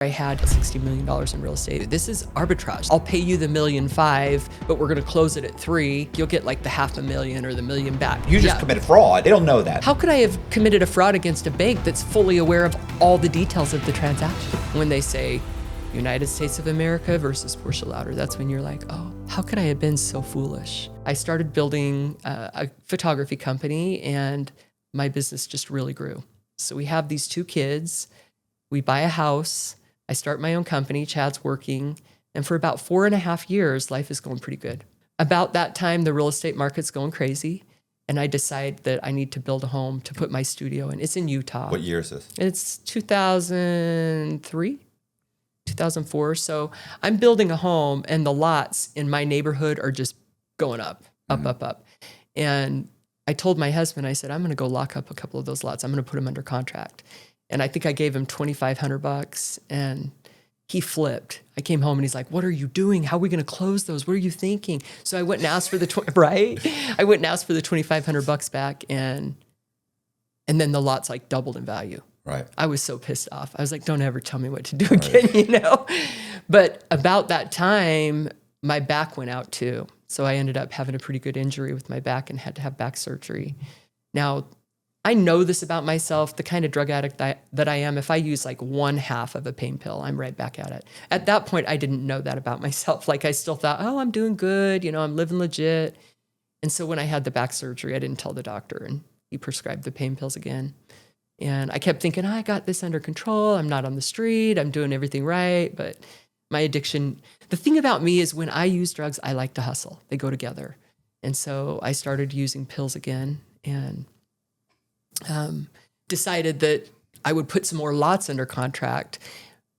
I had $60 million in real estate. This is arbitrage. I'll pay you the $1.5 million, but we're gonna close it at 3. You'll get like the $500,000 or the $1 million back. You just committed fraud. They don't know that. How could I have committed a fraud against a bank that's fully aware of all the details of the transaction? When they say United States of America versus Portia Louder, that's when you're like, oh, how could I have been so foolish? I started building a photography company and my business just really grew. So we have these 2 kids, we buy a house, I start my own company, Chad's working, and for about 4.5 years, life is going pretty good. About that time, the real estate market's going crazy, and I decide that I need to build a home to put my studio in. It's in Utah. What year is this? It's 2003, 2004. So I'm building a home, and the lots in my neighborhood are just going up. And I told my husband, I said, I'm going to go lock up a couple of those lots. I'm going to put them under contract. And I think I gave him $2,500 and he flipped. I came home and he's like, what are you doing? How are we going to close those? What are you thinking? So I went and asked for the, right? I went and asked for the $2,500 back and then the lots like doubled in value. Right. I was so pissed off. I was like, don't ever tell me what to do again, you know? But about that time, my back went out too. So I ended up having a pretty good injury with my back and had to have back surgery. Now, I know this about myself, the kind of drug addict that I am. If I use like 1/2 of a pain pill, I'm right back at it. At that point, I didn't know that about myself. Like I still thought, oh, I'm doing good. You know, I'm living legit. And so when I had the back surgery, I didn't tell the doctor and he prescribed the pain pills again. And I kept thinking, I got this under control. I'm not on the street. I'm doing everything right. But my addiction, the thing about me is when I use drugs, I like to hustle. They go together. And so I started using pills again and decided that I would put some more lots under contract.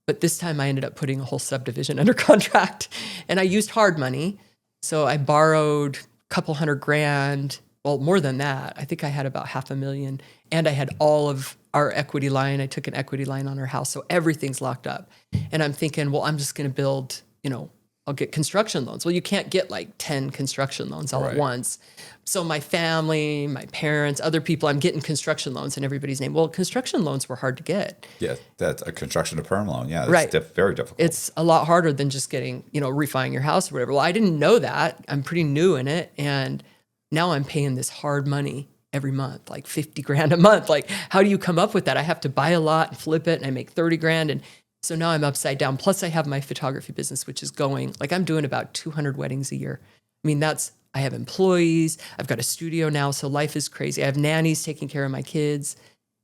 But this time I ended up putting a whole subdivision under contract. And I used hard money. So I borrowed a couple $100,000. Well, more than that. I think I had about $500,000. And I had all of our equity line. I took an equity line on our house. So everything's locked up. And I'm thinking, well, I'm just going to build, you know, I'll get construction loans. Well, you can't get like 10 construction loans all at once. So my family, my parents, other people, I'm getting construction loans in everybody's name. Well, construction loans were hard to get. Yeah, that's a construction to perm loan. Yeah, that's very difficult. It's a lot harder than just getting, you know, refining your house or whatever. Well, I didn't know that. I'm pretty new in it. And now I'm paying this hard money every month, like $50,000 a month. Like, how do you come up with that? I have to buy a lot and flip it and I make $30,000. And so now I'm upside down. Plus I have my photography business, which is going, like I'm doing about 200 weddings a year. I mean, I have employees. I've got a studio now. So life is crazy. I have nannies taking care of my kids.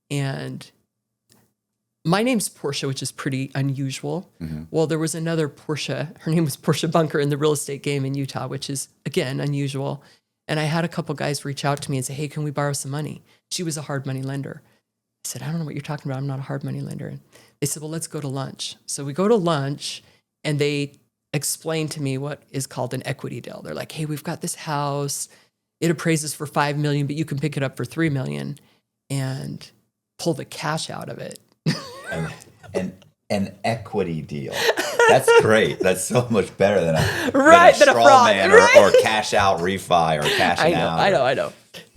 And my name's Portia, which is pretty unusual. Mm-hmm. Well, there was another Portia. Her name was Portia Bunker in the real estate game in Utah, which is, again, unusual. And I had a couple guys reach out to me and say, hey, can we borrow some money? She was a hard money lender. I said, I don't know what you're talking about. I'm not a hard money lender. And they said, well, let's go to lunch. So we go to lunch and they explain to me what is called an equity deal. They're like, hey, we've got this house. It appraises for $5 million, but you can pick it up for $3 million and pull the cash out of it. An equity deal. That's great. That's so much better than a straw man or cash out refi or cashing out. I know.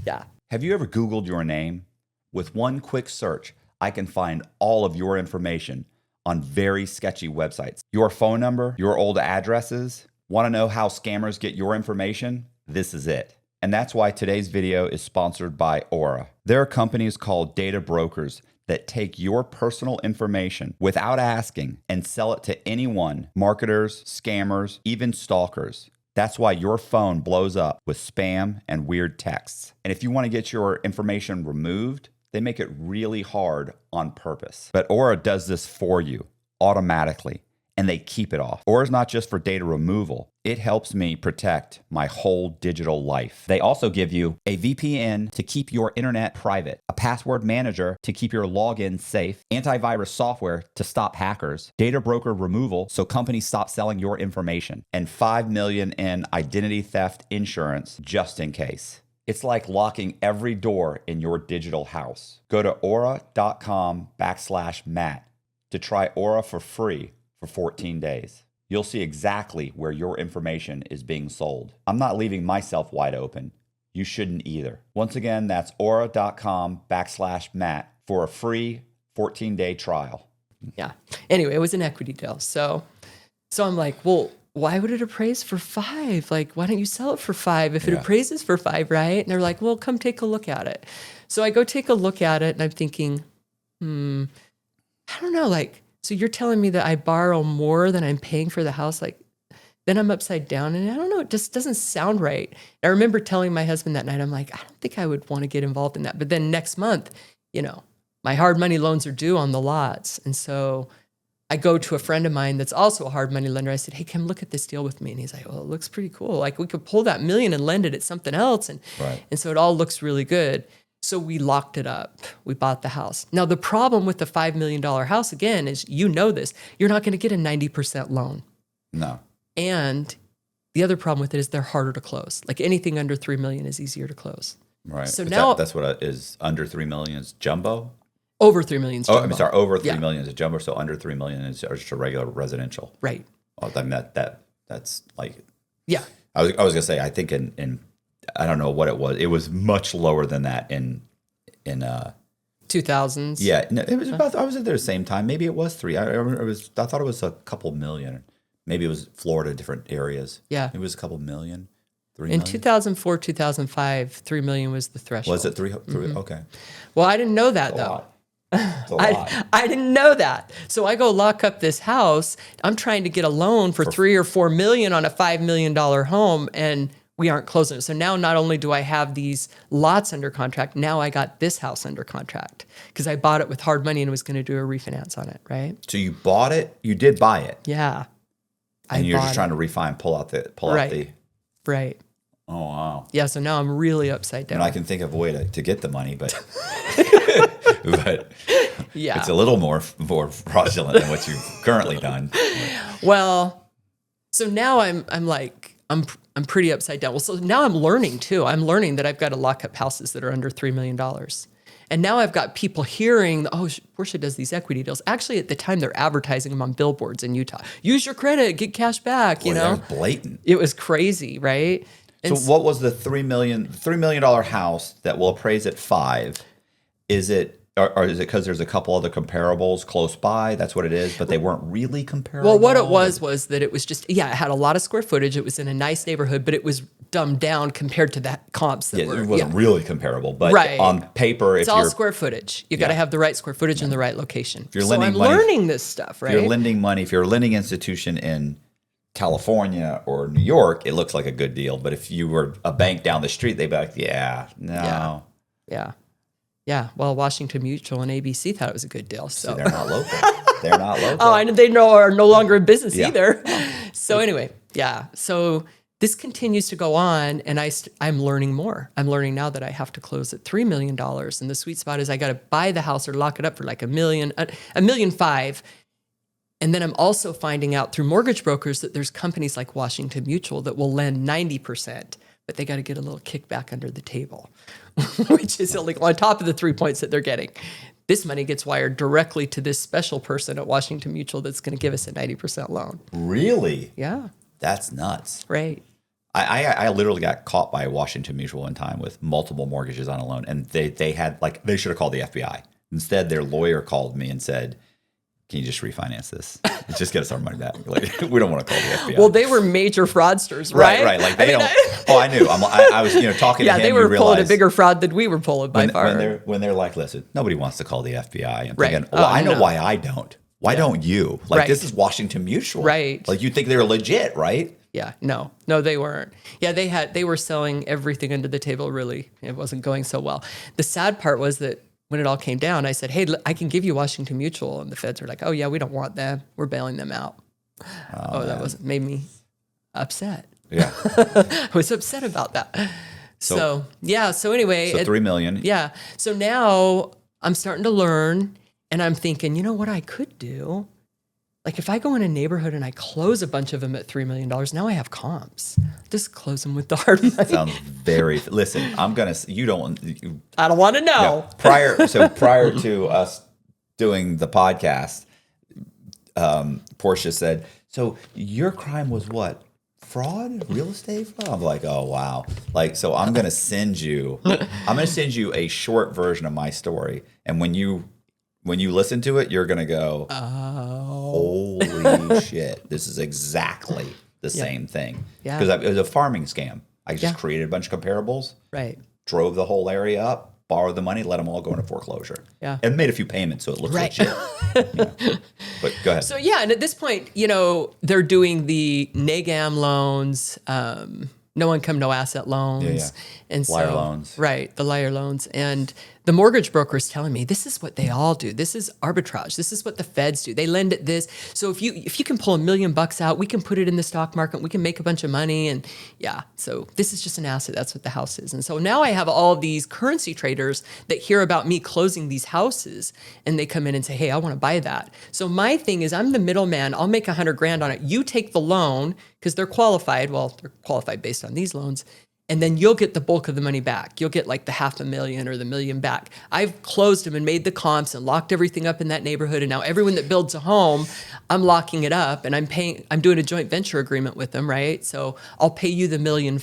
Yeah. Have you ever Googled your name? With one quick search, I can find all of your information on very sketchy websites. Your phone number, your old addresses. Want to know how scammers get your information? This is it. And that's why today's video is sponsored by Aura. There are companies called data brokers that take your personal information without asking and sell it to anyone, marketers, scammers, even stalkers. That's why your phone blows up with spam and weird texts. And if you want to get your information removed, they make it really hard on purpose. But Aura does this for you automatically, and they keep it off. Aura is not just for data removal. It helps me protect my whole digital life. They also give you a VPN to keep your internet private, a password manager to keep your login safe, antivirus software to stop hackers, data broker removal so companies stop selling your information, and $5 million in identity theft insurance just in case. It's like locking every door in your digital house. Go to aura.com/Matt to try Aura for free for 14 days. You'll see exactly where your information is being sold. I'm not leaving myself wide open. You shouldn't either. Once again, that's aura.com/Matt for a free 14-day trial. Yeah. Anyway, it was an equity deal. So I'm like, well, why would it appraise for 5? Like, why don't you sell it for 5 if it appraises for 5, right? And they're like, well, come take a look at it. So I go take a look at it and I'm thinking, I don't know, like, so you're telling me that I borrow more than I'm paying for the house? Like, then I'm upside down and I don't know, it just doesn't sound right. I remember telling my husband that night, I'm like, I don't think I would want to get involved in that. But then next month, my hard money loans are due on the lots. And so I go to a friend of mine that's also a hard money lender. I said, hey, come look at this deal with me. And he's like, well, it looks pretty cool. Like we could pull that $1 million and lend it at something else. And so it all looks really good. So we locked it up. We bought the house. Now, the problem with the $5 million house, again, is this, you're not going to get a 90% loan. No. And the other problem with it is they're harder to close. Like anything under 3 million is easier to close. Right. So now that's what it is. Under 3 million is jumbo. Over 3 million is jumbo. Oh, I'm sorry. Over 3 million is a jumbo. So under 3 million is just a regular residential. Right. Oh, I mean, that's like. Yeah. I was gonna say. I think in I don't know what it was. It was much lower than that in 2000s. Yeah. No, it was about. I was at the same time. Maybe it was 3. I thought it was a couple million. Maybe it was Florida, different areas. Yeah. It was a couple million. 3 In million? 2004, 2005, 3 million was the threshold. Was it 3? Okay. Well, I didn't know that, though. It's a lot. I didn't know that. So I go lock up this house. I'm trying to get a loan for 3 or 4 million on a $5 million home, and we aren't closing it. So now not only do I have these lots under contract, now I got this house under contract because I bought it with hard money and was going to do a refinance on it, right? So you bought it. You did buy it. Yeah. And you're just trying to refine, pull out the. Right. Oh, wow. Yeah, so now I'm really upside down. And I can think of a way to get the money, but yeah, it's a little more fraudulent than what you've currently done. Well, so now I'm pretty upside down. Well, so now I'm learning too. I'm learning that I've got to lock up houses that are under $3 million. And now I've got people hearing, Portia does these equity deals. Actually, at the time, they're advertising them on billboards in Utah. Use your credit, get cash back, you know? That was blatant. It was crazy, right? So what was the $3 million house that will appraise at 5? Is it, or is it because there's a couple other comparables close by? That's what it is, but they weren't really comparable? Well, what it was that it was just, it had a lot of square footage. It was in a nice neighborhood, but it was dumbed down compared to the comps that were. It wasn't really comparable, but on paper, it's all square footage. You got to have the right square footage in the right location. If you're so I'm learning this stuff, right? If you're lending money, if you're a lending institution in California or New York, it looks like a good deal. But if you were a bank down the street, they'd be like, no. Yeah. Well, Washington Mutual and ABC thought it was a good deal. So they're not local. They're not local. Oh, and they are no longer in business either. So anyway, so this continues to go on, and I'm learning more. I'm learning now that I have to close at $3 million, and the sweet spot is I got to buy the house or lock it up for like $1.5 million. And then I'm also finding out through mortgage brokers that there's companies like Washington Mutual that will lend 90%, but they got to get a little kickback under the table, which is illegal on top of the 3 points that they're getting. This money gets wired directly to this special person at Washington Mutual that's going to give us a 90% loan. Really? Yeah. That's nuts. Right. I literally got caught by Washington Mutual one time with multiple mortgages on a loan, and they had they should have called the FBI. Instead, their lawyer called me and said, can you just refinance this? Just get us our money back. Like, we don't want to call the FBI. Well, they were major fraudsters, right? Right. Like they don't. I knew. I was talking to him. Yeah, they were pulling a bigger fraud than we were pulling by far. When they're like, listen, nobody wants to call the FBI. I'm right. thinking, well, I know why I don't. Why don't you? Like, this is Washington Mutual. Right. Like, you think they're legit, right? Yeah. No, they weren't. Yeah, they were selling everything under the table. Really, it wasn't going so well. The sad part was that when it all came down, I said, hey, I can give you Washington Mutual. And the feds were like, oh, yeah, we don't want them. We're bailing them out. That made me upset. Yeah. I was upset about that. So anyway. So $3 million. Yeah. So now I'm starting to learn, and I'm thinking, you know what I could do? Like if I go in a neighborhood and I close a bunch of them at $3 million, now I have comps. Just close them with the hard money. Sounds very. Listen, I don't want to know. Prior to us doing the podcast, Portia said, "So your crime was what? Fraud? Real estate fraud?" I'm like, "Oh wow!" Like, so I'm gonna send you a short version of my story, and when you When you listen to it, you're going to go, holy shit, this is exactly the same thing. Yeah. Because it was a farming scam. I just created a bunch of comparables, Right. drove the whole area up, borrowed the money, let them all go into foreclosure. Yeah. And made a few payments so it looks legit. But go ahead. So yeah, and at this point, they're doing the NAGAM loans, no income, no asset loans. And Liar loans. Right, the liar loans. And the mortgage broker is telling me this is what they all do. This is arbitrage. This is what the feds do. They lend at this. So if you can pull $1 million out, we can put it in the stock market. We can make a bunch of money. And so this is just an asset. That's what the house is. And so now I have all these currency traders that hear about me closing these houses, and they come in and say, hey, I want to buy that. So my thing is I'm the middleman. I'll make $100,000 on it. You take the loan because they're qualified. Well, they're qualified based on these loans. And then you'll get the bulk of the money back. You'll get like the $500,000 or the $1 million back. I've closed them and made the comps and locked everything up in that neighborhood. And now everyone that builds a home, I'm locking it up and I'm doing a joint venture agreement with them, right? So I'll pay you the $1.5 million,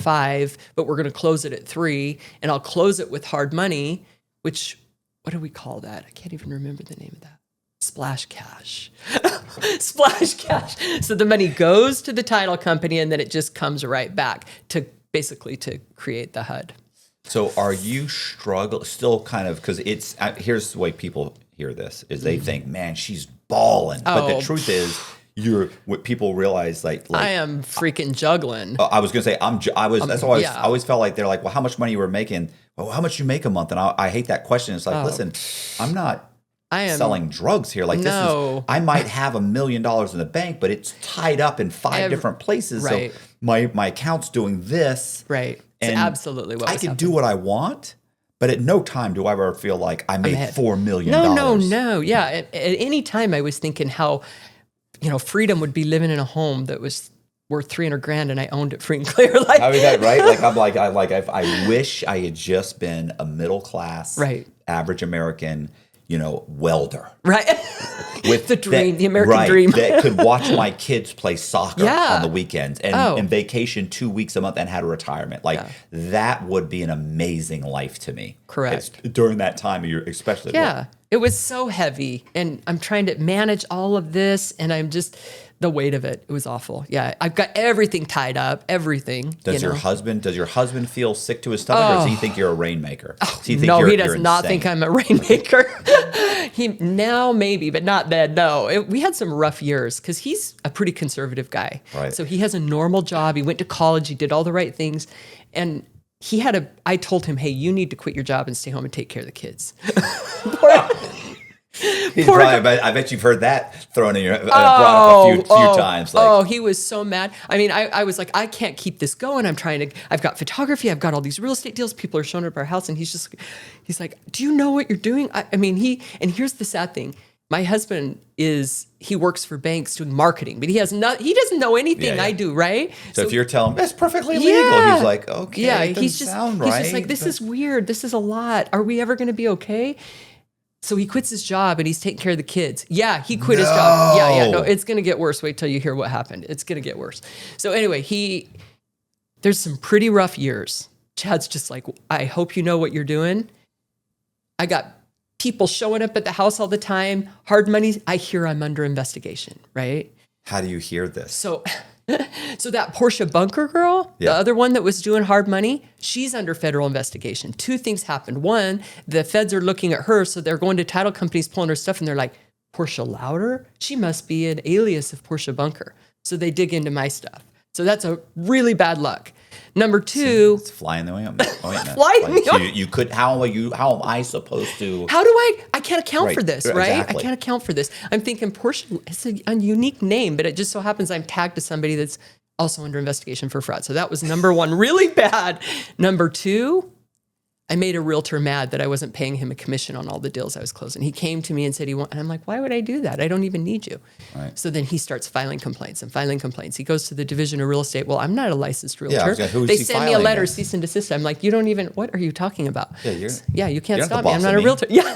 but we're going to close it at 3, and I'll close it with hard money, which, what do we call that? I can't even remember the name of that. Splash cash. Splash cash. So the money goes to the title company and then it just comes right back to create the HUD. So are you still kind of, because it's, here's the way people hear this, is they think, man, she's balling. But the truth is, what people realize, like I am freaking juggling. I was going to say, that's why I always felt like, they're like, well, how much money you were making? Well, how much you make a month? And I hate that question. It's like, listen, I am selling drugs here. Like I might have $1 million in the bank, but it's tied up in 5 different places. Right. So my account's doing this. Right. It's absolutely what I can do what I want, but at no time do I ever feel like I made $4 million. No. Yeah. At any time I was thinking how, freedom would be living in a home that was worth $300,000 and I owned it free and clear. Like, I mean, that, right? I wish I had just been a middle class, average American, welder. Right. With the dream, the American dream. That could watch my kids play soccer on the weekends and vacation 2 weeks a month and had a retirement. That would be an amazing life to me. Correct. During that time of year, especially. Yeah. It was so heavy and I'm trying to manage all of this and I'm just, the weight of it was awful. Yeah. I've got everything tied up, everything. Does your husband feel sick to his stomach or does he think you're a rainmaker? He does not think I'm a rainmaker. He now maybe, but not then. No, we had some rough years because he's a pretty conservative guy. Right. So he has a normal job. He went to college. He did all the right things. And I told him, hey, you need to quit your job and stay home and take care of the kids. I bet you've heard that thrown in your brought up a few times. He was so mad. I mean, I was like, I can't keep this going. I've got photography. I've got all these real estate deals. People are showing up at our house, and he's like, do you know what you're doing? And here's the sad thing. My husband he works for banks doing marketing, but he doesn't know anything I do, right? So if you're telling him that's perfectly legal, he's like, okay, yeah, it doesn't sound right. He's just like, this is weird. This is a lot. Are we ever going to be okay? So he quits his job and he's taking care of the kids. Yeah, he quit his job. Yeah, no, it's going to get worse. Wait till you hear what happened. It's going to get worse. So anyway, there's some pretty rough years. Chad's just like, I hope you know what you're doing. I got people showing up at the house all the time. Hard money. I hear I'm under investigation, right? How do you hear this? So that Portia Bunker girl, the other one that was doing hard money, she's under federal investigation. 2 things happened. One, the feds are looking at her, so they're going to title companies, pulling her stuff, and they're like, Portia Louder? She must be an alias of Portia Bunker. So they dig into my stuff. So that's a really bad luck. Number 2, it's flying the ointment. You could. How am I supposed to? How do I can't account for this, right? Exactly. I can't account for this. I'm thinking Portia. It's a unique name, but it just so happens I'm tagged to somebody that's also under investigation for fraud. So that was number 1, really bad. Number 2, I made a realtor mad that I wasn't paying him a commission on all the deals I was closing. He came to me and said and I'm like, why would I do that? I don't even need you. Right. So then he starts filing complaints. He goes to the division of real estate. Well, I'm not a licensed realtor. They send me a letter, cease and desist. I'm like, you don't even, what are you talking about? You can't stop me. I'm not a realtor. Yeah.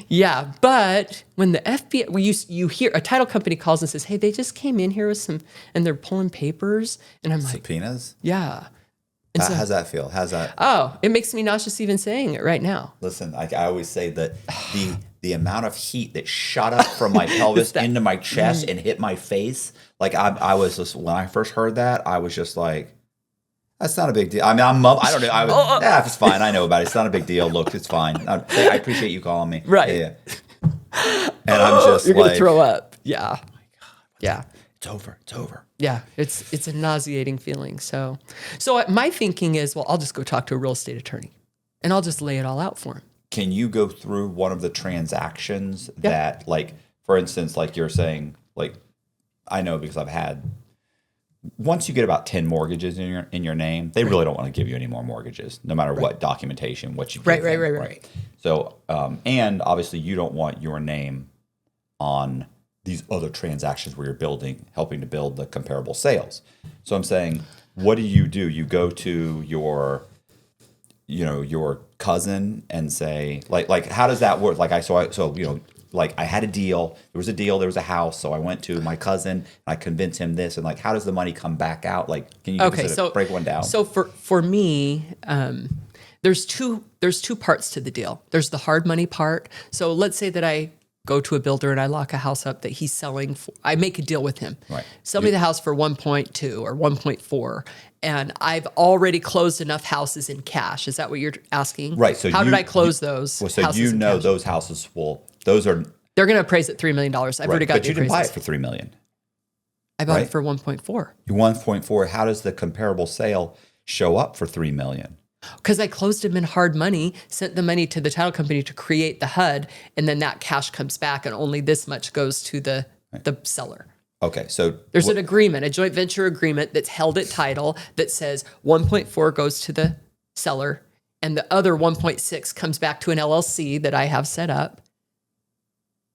Yeah, but when the FBI, you hear a title company calls and says, hey, they just came in here with and they're pulling papers. And I'm like, subpoenas? Yeah. And so, How's that feel? How's that? oh, it makes me nauseous even saying it right now. Listen, I always say that the amount of heat that shot up from my pelvis into my chest and hit my face, like I was just, when I first heard that, I was just like, that's not a big deal. I mean, I don't know. It's fine. I know about it. It's not a big deal. Look, it's fine. I appreciate you calling me. Right. Yeah. And I'm just You're like, going to throw up. Yeah. Oh my God. Yeah. It's over. It's over. Yeah, it's a nauseating feeling. So my thinking is, well, I'll just go talk to a real estate attorney, and I'll just lay it all out for him. Can you go through one of the transactions that, like, for instance, like you're saying, like, I know because I've had, once you get about 10 mortgages in your name, they really don't want to give you any more mortgages, no matter what documentation, what you give them, right. So, and obviously you don't want your name on these other transactions where you're helping to build the comparable sales. So I'm saying, what do? You go to your cousin and say, like, how does that work? Like, like I had a deal, there was a house. So I went to my cousin and I convinced him this, and like, how does the money come back out? Like, can you break one down? So for me, there's two parts to the deal. There's the hard money part. So let's say that I go to a builder and I lock a house up that he's selling for, I make a deal with him. Right. Sell me the house for 1.2 or 1.4. And I've already closed enough houses in cash. Is that what you're asking? Right. So how did I close those? Well, so houses in cash? Those houses they're going to appraise at $3 million. I've already got but the you didn't buy it appraisals. for $3 million. I bought it for 1.4. 1.4. How does the comparable sale show up for $3 million? Because I closed them in hard money, sent the money to the title company to create the HUD, and then that cash comes back, and only this much goes to the seller. Okay, so there's an agreement, a joint venture agreement that's held at title that says 1.4 goes to the seller, and the other 1.6 comes back to an LLC that I have set up.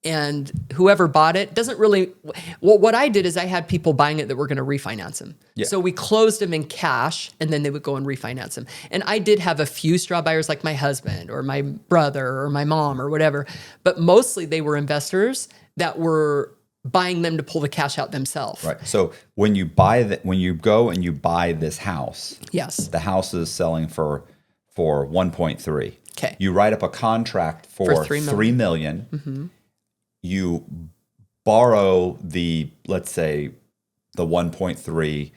And whoever bought it doesn't really, well, what I did is I had people buying it that were going to refinance them. Yeah. So we closed them in cash, and then they would go and refinance them. And I did have a few straw buyers like my husband or my brother or my mom or whatever, but mostly they were investors that were buying them to pull the cash out themselves. Right. So when you go and you buy this house, yes, the house is selling for 1.3. Okay. You write up a contract for $3 million. Mm-hmm. You borrow let's say the 1.3,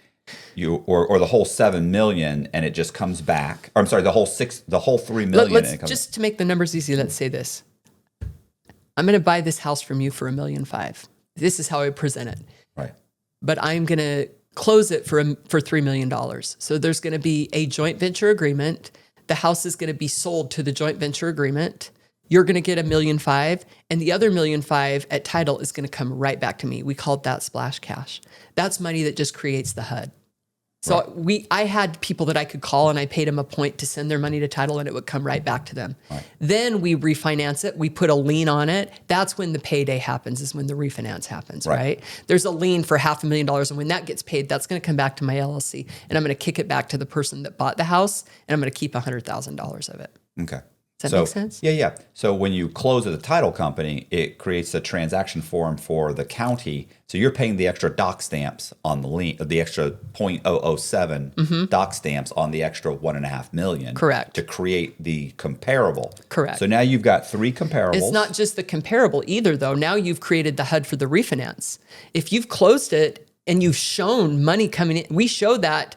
or the whole 7 million, and it just comes back. Or I'm sorry, the whole 3 million. Let's just to make the numbers easy. Let's say this: I'm going to buy this house from you for $1.5 million. This is how I present it. Right. But I'm going to close it for $3 million. So there's going to be a joint venture agreement. The house is going to be sold to the joint venture agreement. You're going to get $1.5 million, and the other $1.5 million at title is going to come right back to me. We called that splash cash. That's money that just creates the HUD. So I had people that I could call, and I paid them a point to send their money to title, and it would come right back to them. Right. Then we refinance it. We put a lien on it. That's when the payday happens, is when the refinance happens, right? There's a lien for $500,000, and when that gets paid, that's going to come back to my LLC, and I'm going to kick it back to the person that bought the house, and I'm going to keep $100,000 of it. Okay. Does that make sense? Yeah. So when you close at the title company, it creates a transaction form for the county. So you're paying the extra doc stamps on the lien, the extra 0.007 doc stamps on the extra $1.5 million. Correct. To create the comparable. Correct. So now you've got 3 comparables. It's not just the comparable either, though. Now you've created the HUD for the refinance. If you've closed it and you've shown money coming in, we show that.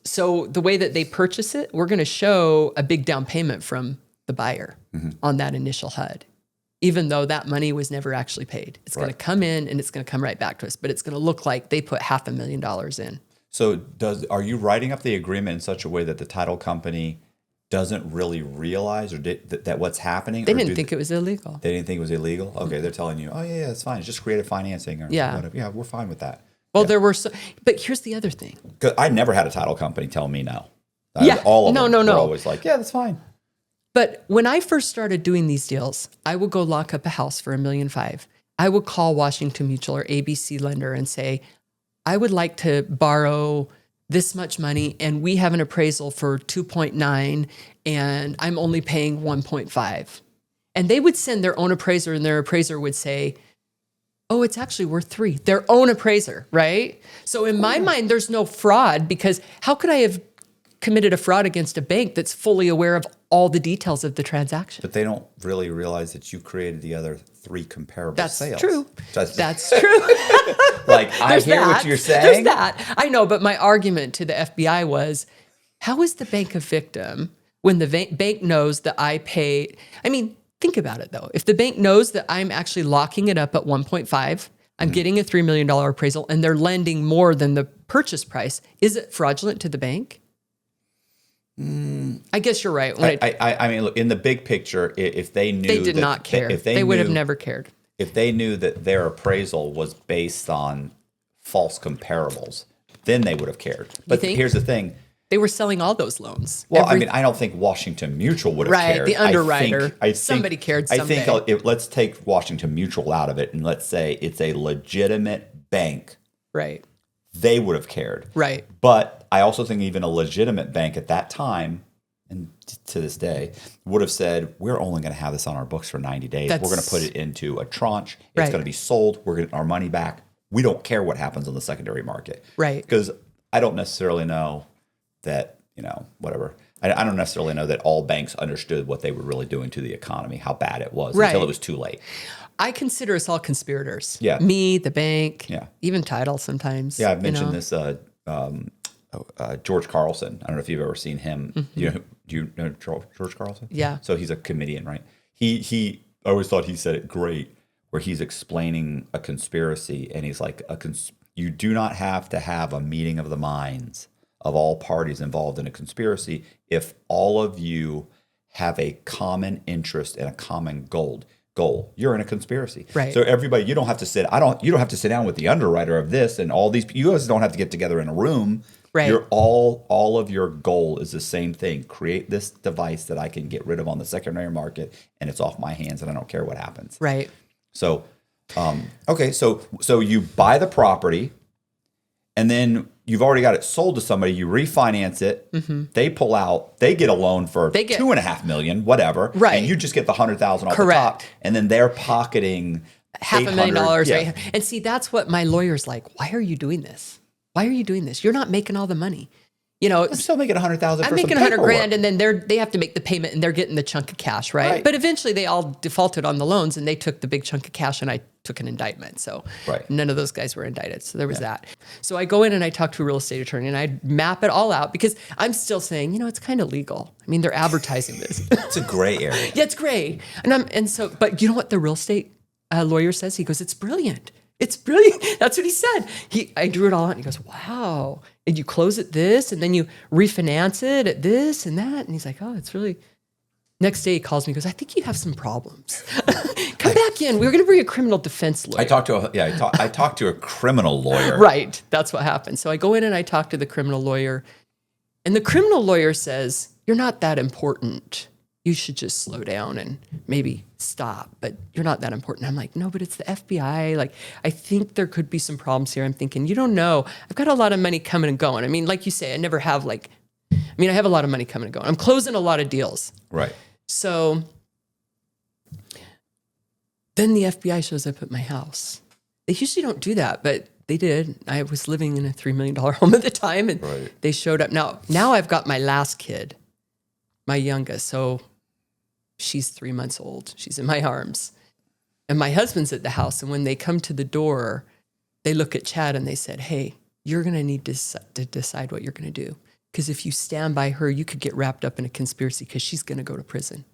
So the way that they purchase it, we're going to show a big down payment from the buyer on that initial HUD, even though that money was never actually paid. It's going to come in and it's going to come right back to us, but it's going to look like they put $500,000 in. So are you writing up the agreement in such a way that the title company doesn't really realize that what's happening? They didn't think it was illegal. They didn't think it was illegal? Okay, they're telling you, oh yeah, it's fine. It's just creative financing or whatever. Yeah, we're fine with that. Well, there were but here's the other thing. Because I never had a title company tell me no. All of them were always like, yeah, that's fine. But when I first started doing these deals, I would go lock up a house for $1.5 million. I would call Washington Mutual or ABC lender and say, I would like to borrow this much money, and we have an appraisal for 2.9, and I'm only paying 1.5. And they would send their own appraiser, and their appraiser would say, oh, it's actually worth 3. Their own appraiser, right? So in my mind, there's no fraud, because how could I have committed a fraud against a bank that's fully aware of all the details of the transaction. But they don't really realize that you created the other 3 comparable That's sales. true. That's true. like, I hear what you're saying. There's that. I know, but my argument to the FBI was, how is the bank a victim when the bank knows that I paid? I mean, think about it though. If the bank knows that I'm actually locking it up at 1.5, I'm getting a $3 million appraisal, and they're lending more than the purchase price, is it fraudulent to the bank? I guess you're right. I mean, look, in the big picture, if they knew they did not care. If they would have never cared. If they knew that their appraisal was based on false comparables, then they would have cared. But here's the thing. They were selling all those loans. Well, I mean, I don't think Washington Mutual would have cared. Right, the underwriter. I think somebody cared someday. I think let's take Washington Mutual out of it, and let's say it's a legitimate bank. Right. They would have cared. Right. But I also think even a legitimate bank at that time, and to this day, would have said, we're only going to have this on our books for 90 days. We're going to put it into a tranche. It's going to be sold. We're getting our money back. We don't care what happens on the secondary market. Right. Because I don't necessarily know that, whatever. I don't necessarily know that all banks understood what they were really doing to the economy, how bad it was, until it was too late. I consider us all conspirators. Yeah. Me, the bank, yeah, even title sometimes. Yeah, I've mentioned this, George Carlson. I don't know if you've ever seen him. Mm-hmm. Do you know George Carlson? Yeah. So he's a comedian, right? I always thought he said it great, where he's explaining a conspiracy, and he's like, you do not have to have a meeting of the minds of all parties involved in a conspiracy if all of you have a common interest and a common goal. You're in a conspiracy. Right. So everybody, you don't have to sit down with the underwriter of this and all these. You guys don't have to get together in a room. Right. You're all of your goal is the same thing. Create this device that I can get rid of on the secondary market, and it's off my hands, and I don't care what happens. Right. So, okay. So you buy the property, and then you've already got it sold to somebody. You refinance it. Mm-hmm. They pull out. They get a loan for $2.5 million, whatever. Right. And you just get the $100,000 off the top. And then they're pocketing $500,000. Yeah. Right? And see, that's what my lawyer's like. Why are you doing this? Why are you doing this? You're not making all the money. I'm still making $100,000. I'm making $100,000, and then they have to make the payment, and they're getting the chunk of cash, right? But eventually, they all defaulted on the loans, and they took the big chunk of cash, and I took an indictment. So none of those guys were indicted. So there was that. So I go in and I talk to a real estate attorney, and I map it all out because I'm still saying, it's kind of legal. I mean, they're advertising this. It's a gray area. Yeah, it's gray. But you know what the real estate lawyer says? He goes, "It's brilliant. It's brilliant." That's what he said. I drew it all out, and he goes, "Wow. And you close at this, and then you refinance it at this and that." And he's like, "Oh, it's really..." Next day he calls me and goes, "I think you have some problems. Come back in. We were going to bring a criminal defense lawyer." I talked to a criminal lawyer. Right. That's what happened. So I go in and I talk to the criminal lawyer, and the criminal lawyer says, "You're not that important. You should just slow down and maybe stop, but you're not that important." I'm like, "No, but it's the FBI. Like, I think there could be some problems here." I'm thinking, you don't know. I've got a lot of money coming and going. I mean, like you say, I have a lot of money coming and going. I'm closing a lot of deals. Right. So then the FBI shows up at my house. They usually don't do that, but they did. I was living in a $3 million home at the time, and they showed up. Now I've got my last kid, my youngest. So she's 3 months old. She's in my arms. And my husband's at the house. And when they come to the door, they look at Chad and they said, "Hey, you're going to need to decide what you're going to do. Because if you stand by her, you could get wrapped up in a conspiracy because she's going to go to prison."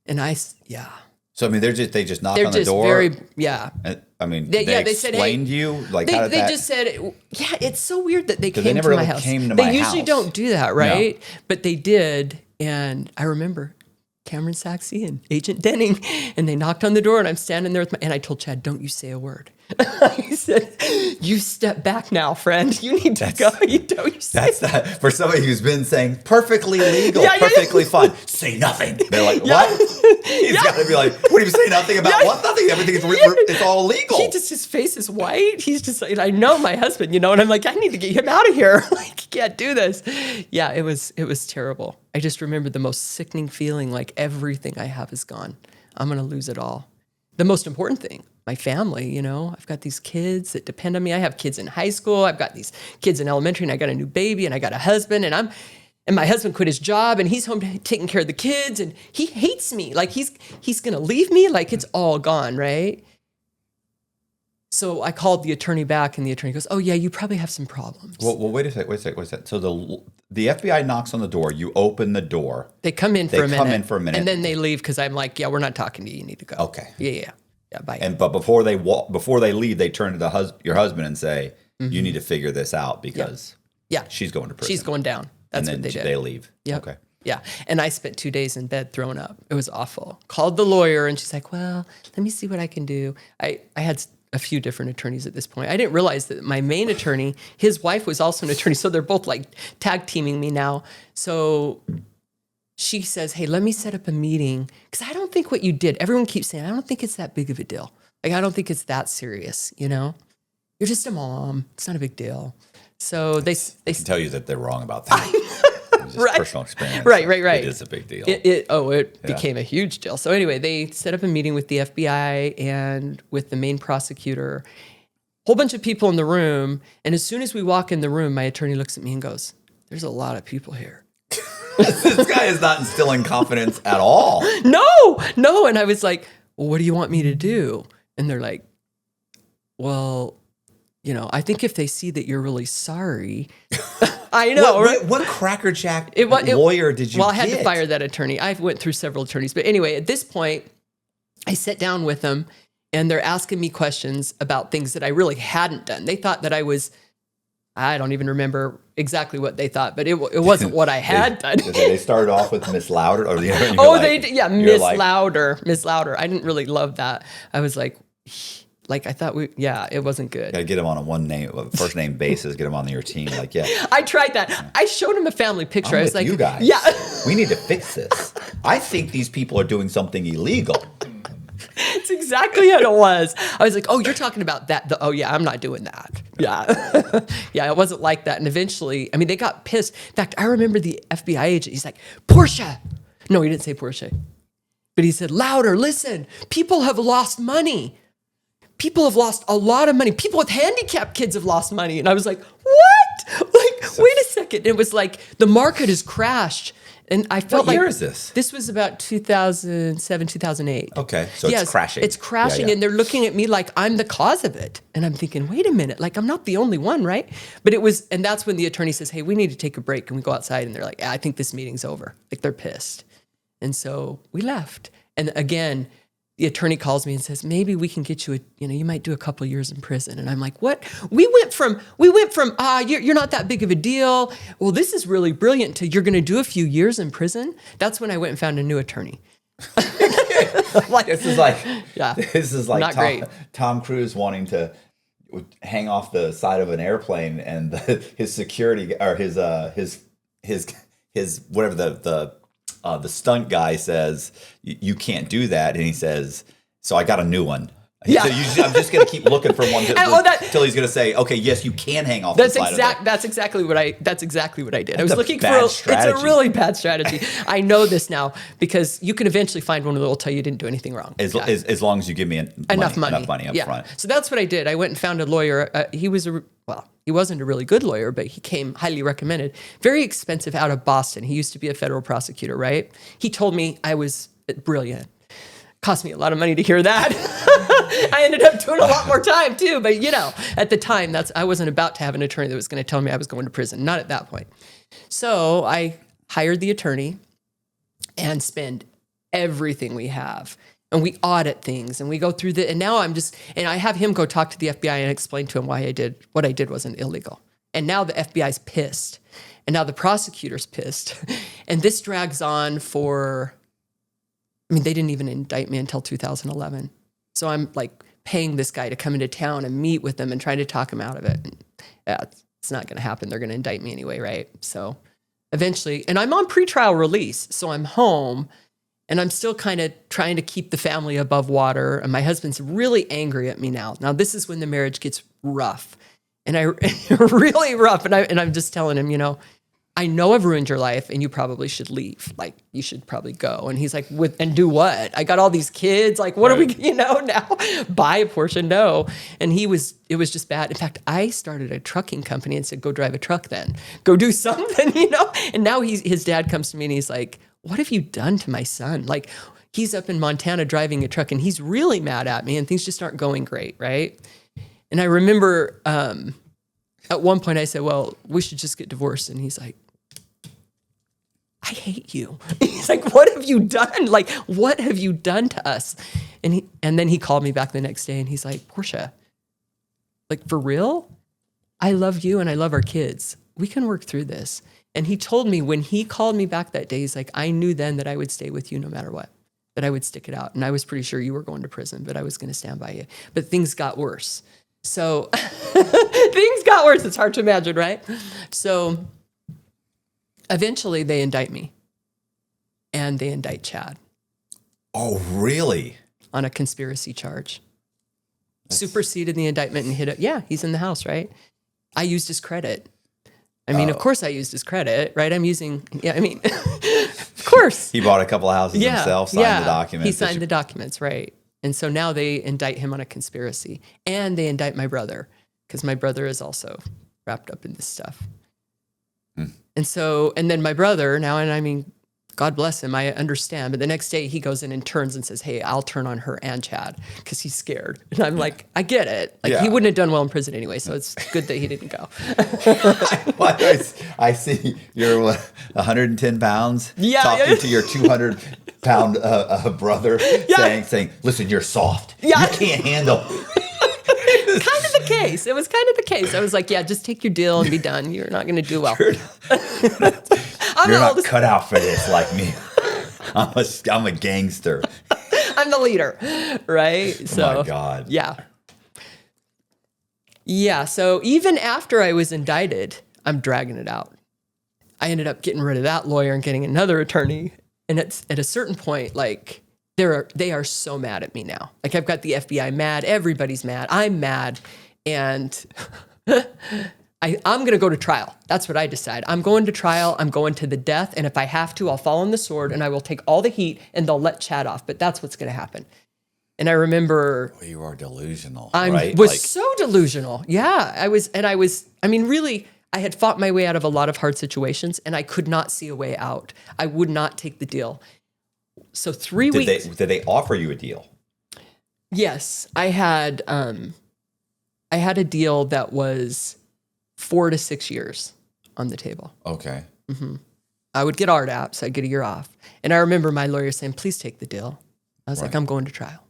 And So, I mean, they just knock on the door? They're just very. I mean, they explained to you? Like, they just said, it's so weird that they came they never to my really house. came to they my usually house. don't do that, right? No. But they did. And I remember Cameron Saxey and Agent Denning, and they knocked on the door, and I'm standing there and I told Chad, "Don't you say a word." I said, "You step back now, friend. You need to go. That's that for somebody who's been saying perfectly legal, perfectly fine. Say nothing." They're like, "What?" He's got to be like, "What do you say nothing about? What? Nothing. Everything is it's all legal." His face is white. He's just like, I know my husband, and I'm like, I need to get him out of here. Like, he can't do this. Yeah, it was terrible. I just remember the most sickening feeling, like everything I have is gone. I'm going to lose it all. The most important thing, my family, you know. I've got these kids that depend on me. I have kids in high school. I've got these kids in elementary, and I got a new baby, and I got a husband, and my husband quit his job, and he's home taking care of the kids, and he hates me. Like he's going to leave me. Like it's all gone, right? So I called the attorney back, and the attorney goes, "Oh yeah, you probably have some problems." Well, wait a second. So the FBI knocks on the door. You open the door. They come in for a minute. And then they leave because I'm like, "Yeah, we're not talking to you. You need to go." Okay. Yeah. Bye. But before they leave, they turn to your husband and say, "You need to figure this out because she's going to prison. She's going down." That's and then what they did. They leave. Yep. Okay. Yeah. And I spent 2 days in bed throwing up. It was awful. Called the lawyer, and she's like, "Well, let me see what I can do." I had a few different attorneys at this point. I didn't realize that my main attorney, his wife was also an attorney. So they're both like tag teaming me now. So she says, "Hey, let me set up a meeting. Because I don't think what you did," everyone keeps saying, "I don't think it's that big of a deal. Like, I don't think it's that serious, you know? You're just a mom. It's not a big deal." So they can tell you that they're wrong about that. It's just personal experience. Right. It is a big deal. It became a huge deal. So anyway, they set up a meeting with the FBI and with the main prosecutor, whole bunch of people in the room. And as soon as we walk in the room, my attorney looks at me and goes, "There's a lot of people here." This guy is not instilling confidence at all. No. And I was like, "Well, what do you want me to do?" And they're like, "Well, you know, I think if they see that you're really sorry." I know, right? What crackerjack lawyer did you get? Well, I had to fire that attorney. I went through several attorneys. But anyway, at this point, I sat down with them, and they're asking me questions about things that I really hadn't done. They thought that I don't even remember exactly what they thought, but it wasn't what I had done. They started off with Miss Louder. Or Miss Louder. Miss Louder. I didn't really love that. I was like I thought it wasn't good. Gotta get him on a first name basis, get him on your team. Like, yeah. I tried that. I showed him a family picture. I was like, you guys. Yeah. We need to fix this. I think these people are doing something illegal. It's exactly how it was. I was like, "Oh, you're talking about that." I'm not doing that. Yeah. Yeah, it wasn't like that. And eventually, I mean, they got pissed. In fact, I remember the FBI agent, he's like, "Portia." No, he didn't say Portia. But he said, "Louder, listen, people have lost money. People have lost a lot of money. People with handicapped kids have lost money." And I was like, "What?" Wait a second. It was like the market has crashed. And I felt What year is this? This was about 2007, 2008. Okay, so it's crashing. It's crashing, and they're looking at me like I'm the cause of it. And I'm thinking, wait a minute, like I'm not the only one, right? But it was, and that's when the attorney says, "Hey, we need to take a break." And we go outside, and they're like, "I think this meeting's over." Like they're pissed. And so we left. And again, the attorney calls me and says, "Maybe we can get you you might do a couple of years in prison." And I'm like, "What?" We went from you're not that big of a deal. Well, this is really brilliant to you're going to do a few years in prison. That's when I went and found a new attorney. This is like great. Tom Cruise wanting to hang off the side of an airplane, and his security or his whatever the stunt guy says, "You can't do that," and he says, "So I got a new one." Yeah. So I'm just going to keep looking for one until he's going to say, "Okay, yes, you can hang off the side of it." That's exactly what I did. I was looking for it's a really bad strategy. I know this now because you can eventually find one that will tell you didn't do anything wrong. As long as you give me enough money up front. So that's what I did. I went and found a lawyer. He wasn't a really good lawyer, but he came highly recommended. Very expensive, out of Boston. He used to be a federal prosecutor, right? He told me I was brilliant. Cost me a lot of money to hear that. I ended up doing a lot more time too, but at the time, I wasn't about to have an attorney that was going to tell me I was going to prison. Not at that point. So I hired the attorney and spend everything we have. And we audit things and we go through and now and I have him go talk to the FBI and explain to him why what I did wasn't illegal. And now the FBI's pissed. And now the prosecutor's pissed. And this drags on they didn't even indict me until 2011. So I'm like paying this guy to come into town and meet with them and trying to talk him out of it. And, it's not going to happen. They're going to indict me anyway, right? So eventually, and I'm on pretrial release. So I'm home. And I'm still kind of trying to keep the family above water. And my husband's really angry at me now. Now, this is when the marriage gets rough. And really rough. And I'm just telling him, I know I've ruined your life and you probably should leave. Like, you should probably go. And he's like, and do what? I got all these kids. Like, what are we, now? Buy a Porsche? No. And it was just bad. In fact, I started a trucking company and said, go drive a truck then. Go do something, And now his dad comes to me and he's like, what have you done to my son? Like, he's up in Montana driving a truck and he's really mad at me and things just aren't going great, right? And I remember at one point I said, well, we should just get divorced. And he's like, I hate you. He's like, what have you done? Like, what have you done to us? And then he called me back the next day and he's like, Portia, like, for real? I love you and I love our kids. We can work through this. And he told me when he called me back that day, he's like, I knew then that I would stay with you no matter what, that I would stick it out. And I was pretty sure you were going to prison, but I was going to stand by you. But things got worse. So things got worse. It's hard to imagine, right? So eventually they indict me and they indict Chad. Oh, really? On a conspiracy charge. Superseded the indictment and hit it. Yeah, he's in the house, right? I used his credit. I mean, of course I used his credit, right? Of course. He bought a couple of houses himself, signed the documents. He signed the documents, right? And so now they indict him on a conspiracy and they indict my brother because my brother is also wrapped up in this stuff. And then my brother now, and I mean, God bless him, I understand. But the next day he goes in and turns and says, hey, I'll turn on her and Chad because he's scared. And I'm like, I get it. Like he wouldn't have done well in prison anyway. So it's good that he didn't go. I see you're 110 pounds talking to your 200-pound brother saying, listen, you're soft. Yeah. You can't handle. Kind of the case. It was kind of the case. I was like, yeah, just take your deal and be done. You're not going to do well. You're not cut out for this like me. I'm a gangster. I'm the leader, right? So, oh my God. Yeah. Yeah. So even after I was indicted, I'm dragging it out. I ended up getting rid of that lawyer and getting another attorney. And at a certain point, like, they are so mad at me now. Like, I've got the FBI mad. Everybody's mad. I'm mad. And I'm going to go to trial. That's what I decide. I'm going to trial. I'm going to the death. And if I have to, I'll fall on the sword and I will take all the heat and they'll let Chad off. But that's what's going to happen. And I remember... Well, you are delusional, I right? was so delusional. Yeah, I was, really, I had fought my way out of a lot of hard situations and I could not see a way out. I would not take the deal. So 3 weeks... Did they offer you a deal? Yes. I had a deal that was 4 to 6 years on the table. Okay. Mm-hmm. I would get RDAP, so I'd get a year off. And I remember my lawyer saying, please take the deal. I was like, I'm going to trial.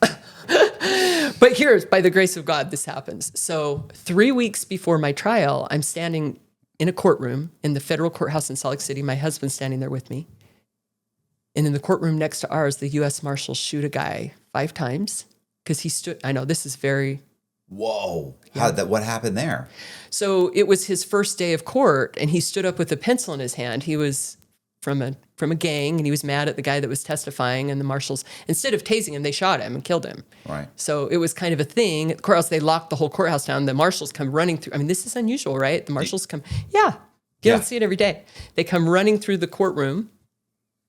But here's, by the grace of God, this happens. So 3 weeks before my trial, I'm standing in a courtroom in the federal courthouse in Salt Lake City. My husband's standing there with me. And in the courtroom next to ours, the U.S. Marshals shoot a guy 5 times because he stood. I know this is very. Whoa. Yeah. What happened there? So it was his first day of court and he stood up with a pencil in his hand. He was from a gang and he was mad at the guy that was testifying, and the marshals, instead of tasing him, they shot him and killed him. Right. So it was kind of a thing. At the courthouse, they locked the whole courthouse down. The marshals come running through. I mean, this is unusual, right? The marshals come. Yeah. You don't see it every day. They come running through the courtroom.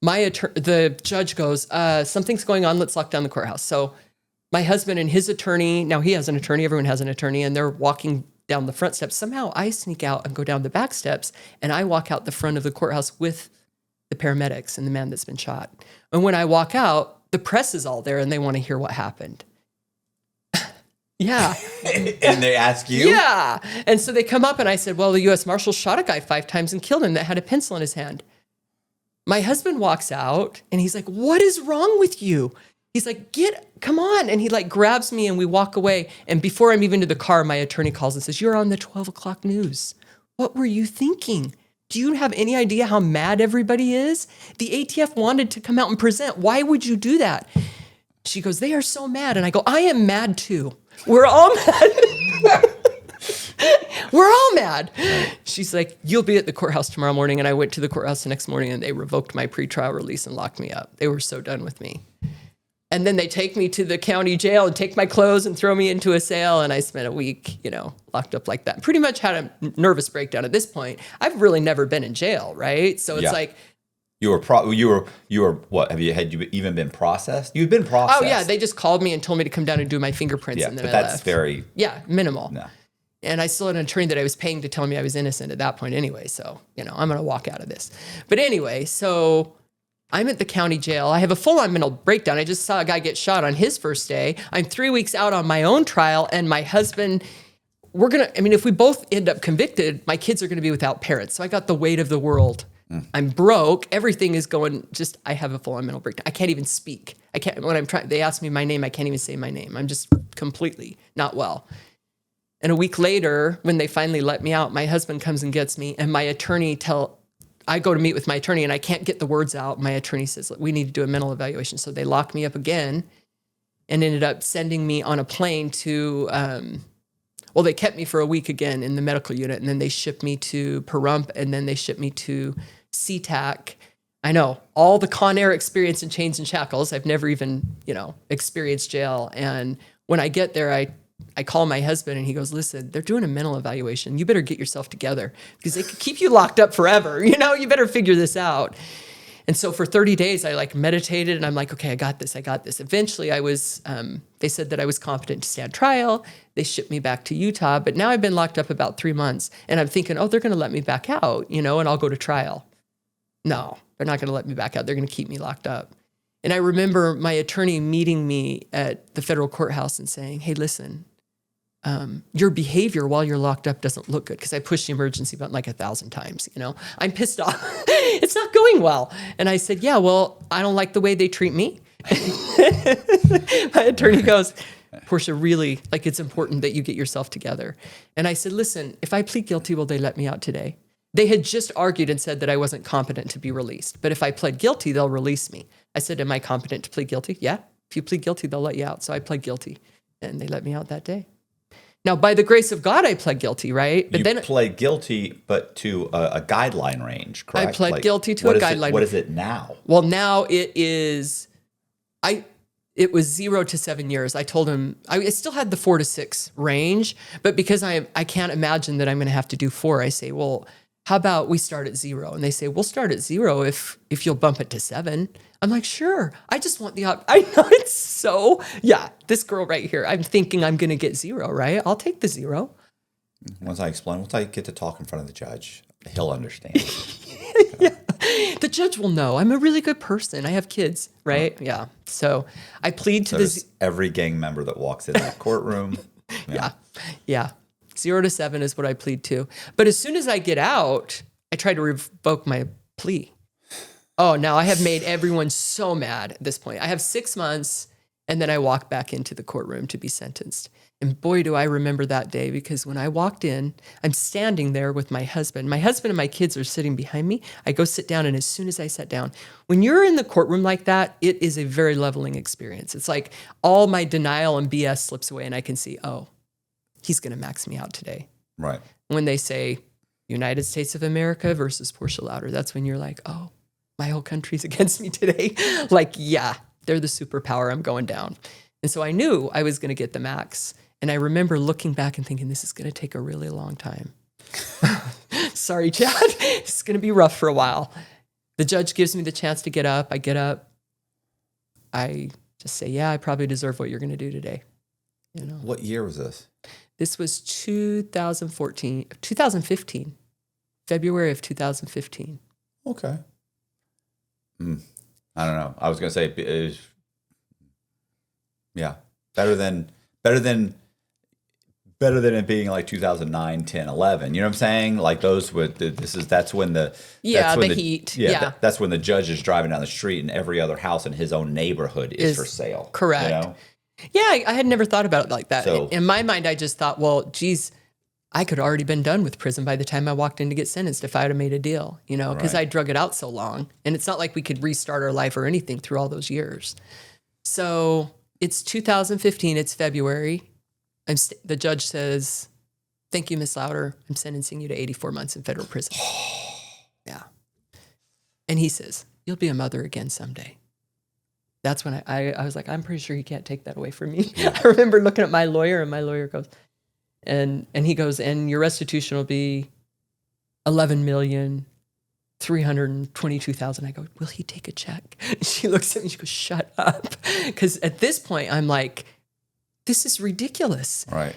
The judge goes, something's going on. Let's lock down the courthouse. So my husband and his attorney, now he has an attorney, everyone has an attorney, and they're walking down the front steps. Somehow I sneak out and go down the back steps, and I walk out the front of the courthouse with the paramedics and the man that's been shot. And when I walk out, the press is all there and they want to hear what happened. Yeah. And they ask you? Yeah. And so they come up and I said, well, the U.S. Marshal shot a guy 5 times and killed him that had a pencil in his hand. My husband walks out and he's like, what is wrong with you? He's like, come on. And he like grabs me and we walk away. And before I'm even to the car, my attorney calls and says, you're on the 12 o'clock news. What were you thinking? Do you have any idea how mad everybody is? The ATF wanted to come out and present. Why would you do that? She goes, they are so mad. And I go, I am mad too. We're all mad. We're all mad. She's like, you'll be at the courthouse tomorrow morning. And I went to the courthouse the next morning and they revoked my pretrial release and locked me up. They were so done with me. And then they take me to the county jail and take my clothes and throw me into a cell. And I spent a week, locked up like that. Pretty much had a nervous breakdown at this point. I've really never been in jail, right? So it's like, you were what? Had you even been processed? You've been processed. Oh yeah, they just called me and told me to come down and do my fingerprints, and then but I that's left. very minimal. No. And I still had an attorney that I was paying to tell me I was innocent at that point anyway. So I'm gonna walk out of this. But anyway, so I'm at the county jail. I have a full-on mental breakdown. I just saw a guy get shot on his first day. I'm 3 weeks out on my own trial, and my husband. If we both end up convicted, my kids are gonna be without parents. So I got the weight of the world. I'm broke. Everything is going I have a full-on mental breakdown. I can't even speak. They ask me my name, I can't even say my name. I'm just completely not well. And a week later, when they finally let me out, my husband comes and gets me, and my attorney I go to meet with my attorney, and I can't get the words out. My attorney says, we need to do a mental evaluation. So they locked me up again and ended up sending me on a plane to, they kept me for a week again in the medical unit, and then they shipped me to Pahrump, and then they shipped me to SeaTac. I know, all the Con Air experience in chains and shackles. I've never even, experienced jail. And when I get there, I call my husband, and he goes, listen, they're doing a mental evaluation. You better get yourself together because they could keep you locked up forever. You better figure this out. And so for 30 days, I meditated, and I'm like, okay, I got this. Eventually they said that I was competent to stand trial. They shipped me back to Utah, but now I've been locked up about 3 months, and I'm thinking, they're going to let me back out, and I'll go to trial. No, they're not going to let me back out. They're going to keep me locked up. And I remember my attorney meeting me at the federal courthouse and saying, hey, listen, your behavior while you're locked up doesn't look good, because I pushed the emergency button like 1,000 times. I'm pissed off. It's not going well. And I said, yeah, well, I don't like the way they treat me. My attorney goes, Portia, really, it's important that you get yourself together. And I said, listen, if I plead guilty, will they let me out today? They had just argued and said that I wasn't competent to be released. But if I pled guilty, they'll release me. I said, am I competent to plead guilty? Yeah. If you plead guilty, they'll let you out. So I pled guilty, and they let me out that day. Now, by the grace of God, I pled guilty, right? But then pled guilty, but to a guideline range, correct? I pled guilty to a guideline. What is it now? Well, now it is, it was 0 to 7 years. I told him, I still had the 4 to 6 range, but because I can't imagine that I'm going to have to do 4, I say, well, how about we start at 0? And they say, we'll start at 0 if you'll bump it to 7. I'm like, sure. I just want I know it's so, this girl right here, I'm thinking I'm going to get 0, right? I'll take the 0. Once I get to talk in front of the judge, he'll understand. Yeah. The judge will know. I'm a really good person. I have kids, right? Yeah. So I plead to this. Every gang member that walks in that courtroom. Yeah. 0 to 7 is what I plead to. But as soon as I get out, I try to revoke my plea. Oh, now I have made everyone so mad at this point. I have 6 months, and then I walk back into the courtroom to be sentenced. And boy, do I remember that day, because when I walked in, I'm standing there with my husband. My husband and my kids are sitting behind me. I go sit down, and as soon as I sat down, when you're in the courtroom like that, it is a very leveling experience. It's like all my denial and BS slips away, and I can see, he's going to max me out today. Right. When they say United States of America versus Portia Louder, that's when you're like, my whole country's against me today. They're the superpower. I'm going down. And so I knew I was going to get the max. And I remember looking back and thinking, this is going to take a really long time. Sorry, Chad. It's going to be rough for a while. The judge gives me the chance to get up. I get up. I just say, I probably deserve what you're going to do today. What year was this? This was 2015, February of 2015. Okay. I don't know. I was going to say, better than it being like 2009, 10, 11. You know what I'm saying? Like those that's when the heat. That's when the judge is driving down the street and every other house in his own neighborhood is for sale. Correct. Yeah, I had never thought about it like that. So, in my mind, I just thought, well, geez, I could have already been done with prison by the time I walked in to get sentenced if I had made a deal, because I drug it out so long. And it's not like we could restart our life or anything through all those years. So it's 2015, it's February. The judge says, thank you, Miss Louder. I'm sentencing you to 84 months in federal prison. Yeah. And he says, you'll be a mother again someday. that's when I was like, I'm pretty sure he can't take that away from me. I remember looking at my lawyer, and my lawyer goes, and he goes, and your restitution will be $11,322,000. I go, will he take a check? And she looks at me, she goes, shut up. Because at this point, I'm like, this is ridiculous. Right.